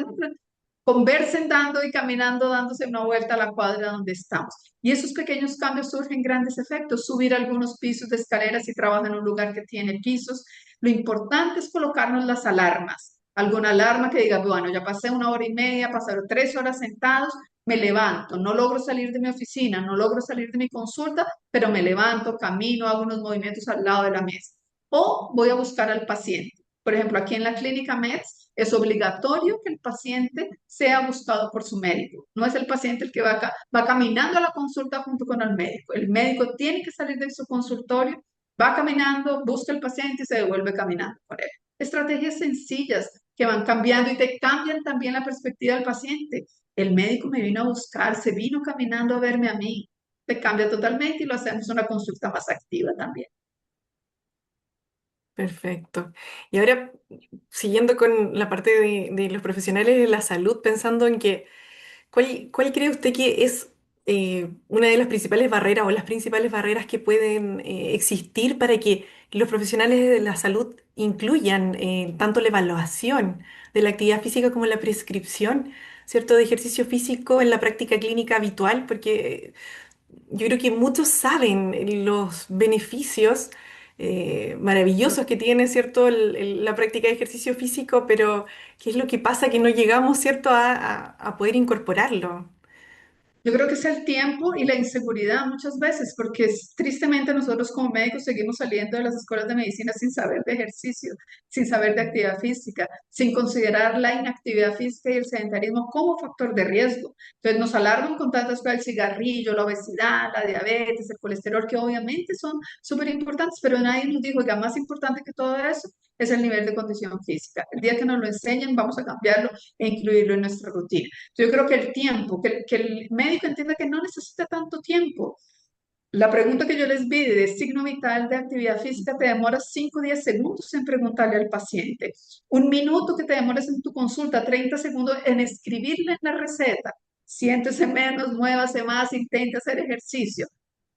conversen dando y caminando, dándose una vuelta a la cuadra donde estamos. Y esos pequeños cambios surgen grandes efectos. Subir algunos pisos de escaleras si trabaja en un lugar que tiene pisos. Lo importante es colocarnos las alarmas. Alguna alarma que diga, bueno, ya pasé 1 hora y media, pasaron 3 horas sentados, me levanto, no logro salir de mi oficina, no logro salir de mi consulta, pero me levanto, camino, hago unos movimientos al lado de la mesa. O voy a buscar al paciente. Por ejemplo, aquí en la clínica MEDS es obligatorio que el paciente sea buscado por su médico. No es el paciente el que va caminando a la consulta junto con el médico. El médico tiene que salir de su consultorio, va caminando, busca al paciente y se devuelve caminando por él. Estrategias sencillas que van cambiando y te cambian también la perspectiva del paciente. El médico me vino a buscar, se vino caminando a verme a mí. Te cambia totalmente y lo hacemos una consulta más activa también. perfecto. Y ahora, siguiendo con la parte de los profesionales de la salud, pensando en que, ¿cuál cree usted que es una de las principales barreras o las principales barreras que pueden existir para que los profesionales de la salud incluyan tanto la evaluación de la actividad física como la prescripción, ¿cierto?, de ejercicio físico en la práctica clínica habitual? Porque yo creo que muchos saben los beneficios maravillosos que tiene, ¿cierto?, la práctica de ejercicio físico, pero ¿qué es lo que pasa? Que no llegamos, ¿cierto?, a poder incorporarlo. Yo creo que es el tiempo y la inseguridad muchas veces, porque tristemente nosotros como médicos seguimos saliendo de las escuelas de medicina sin saber de ejercicio, sin saber de actividad física, sin considerar la inactividad física y el sedentarismo como factor de riesgo. Entonces nos alarman con tantas cosas, el cigarrillo, la obesidad, la diabetes, el colesterol, que obviamente son súper importantes, pero nadie nos dijo, oiga, más importante que todo eso es el nivel de condición física. El día que nos lo enseñen, vamos a cambiarlo e incluirlo en nuestra rutina. Yo creo que el tiempo, que el médico entienda que no necesita tanto tiempo. La pregunta que yo les vi de signo vital de actividad física te demora 5 o 10 segundos en preguntarle al paciente. 1 minuto que te demoras en tu consulta, 30 segundos en escribirle en la receta. Siéntese menos, muévase más, intente hacer ejercicio.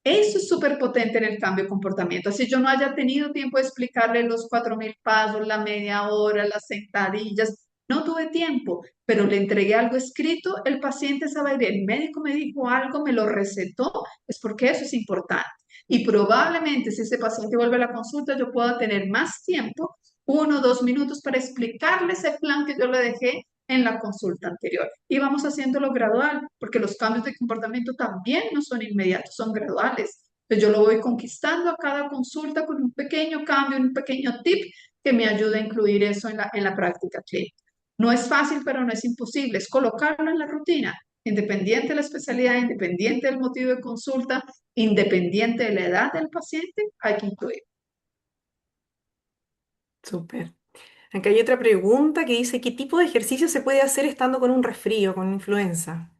Eso es súper potente en el cambio de comportamiento. Así yo no haya tenido tiempo de explicarle los 4.000 pasos, la media hora, las sentadillas, no tuve tiempo, pero le entregué algo escrito, el paciente sabe, el médico me dijo algo, me lo recetó, es porque eso es importante. Y probablemente si ese paciente vuelve a la consulta, yo pueda tener más tiempo, 1 o 2 minutos para explicarle ese plan que yo le dejé en la consulta anterior. Y vamos haciéndolo gradual, porque los cambios de comportamiento también no son inmediatos, son graduales. Entonces yo lo voy conquistando a cada consulta con un pequeño cambio, un pequeño tip que me ayude a incluir eso en la práctica clínica. No es fácil, pero no es imposible. Es colocarlo en la rutina, independiente de la especialidad, independiente del motivo de consulta, independiente de la edad del paciente, hay que incluir. Súper. Acá hay otra pregunta que dice, ¿qué tipo de ejercicio se puede hacer estando con un resfrío, con influenza?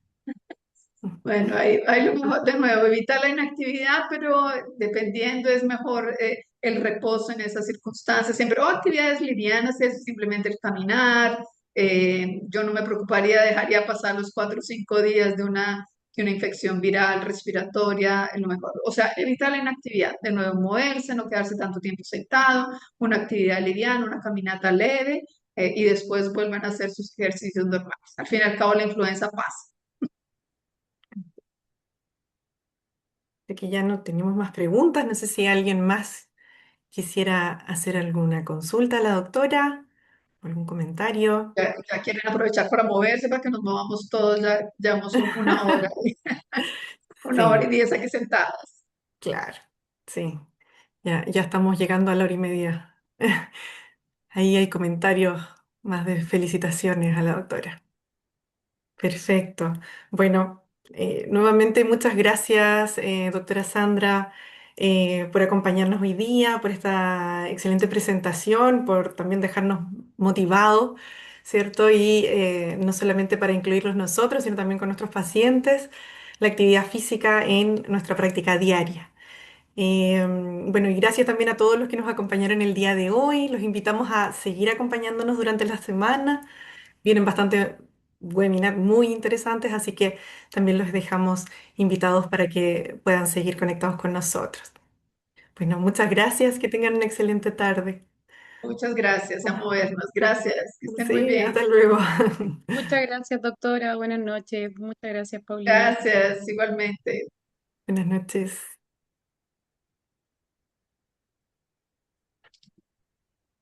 Bueno, hay lo mejor, de nuevo, evitar la inactividad, pero dependiendo es mejor el reposo en esas circunstancias. Siempre, o actividades livianas, es simplemente el caminar. Yo no me preocuparía, dejaría pasar los 4 o 5 días de una infección viral, respiratoria, es lo mejor. O sea, evitar la inactividad. De nuevo, moverse, no quedarse tanto tiempo sentado, una actividad liviana, una caminata leve, y después vuelvan a hacer sus ejercicios normales. Al fin y al cabo, la influenza pasa. De que ya no tenemos más preguntas, no sé si alguien más quisiera hacer alguna consulta a la doctora, algún comentario. Ya quieren aprovechar para moverse, para que nos movamos todos, ya llevamos 1 hora, 1 hora y 10 aquí sentadas. Claro, sí, ya estamos llegando a la hora y media. Ahí hay comentarios más de felicitaciones a la doctora. Perfecto. Bueno, nuevamente muchas gracias, doctora Sandra, por acompañarnos hoy día, por esta excelente presentación, por también dejarnos motivados, ¿cierto? Y no solamente para incluirlos nosotros, sino también con nuestros pacientes, la actividad física en nuestra práctica diaria. Bueno, y gracias también a todos los que nos acompañaron el día de hoy. Los invitamos a seguir acompañándonos durante la semana. Vienen bastante webinars muy interesantes, así que también los dejamos invitados para que puedan seguir conectados con nosotros. Bueno, muchas gracias, que tengan una excelente tarde. Muchas gracias, a movernos. Gracias, que estén muy Sí, bien. hasta luego. Muchas gracias, doctora. Buenas noches. Muchas gracias, Paulina. Gracias, igualmente. Buenas noches.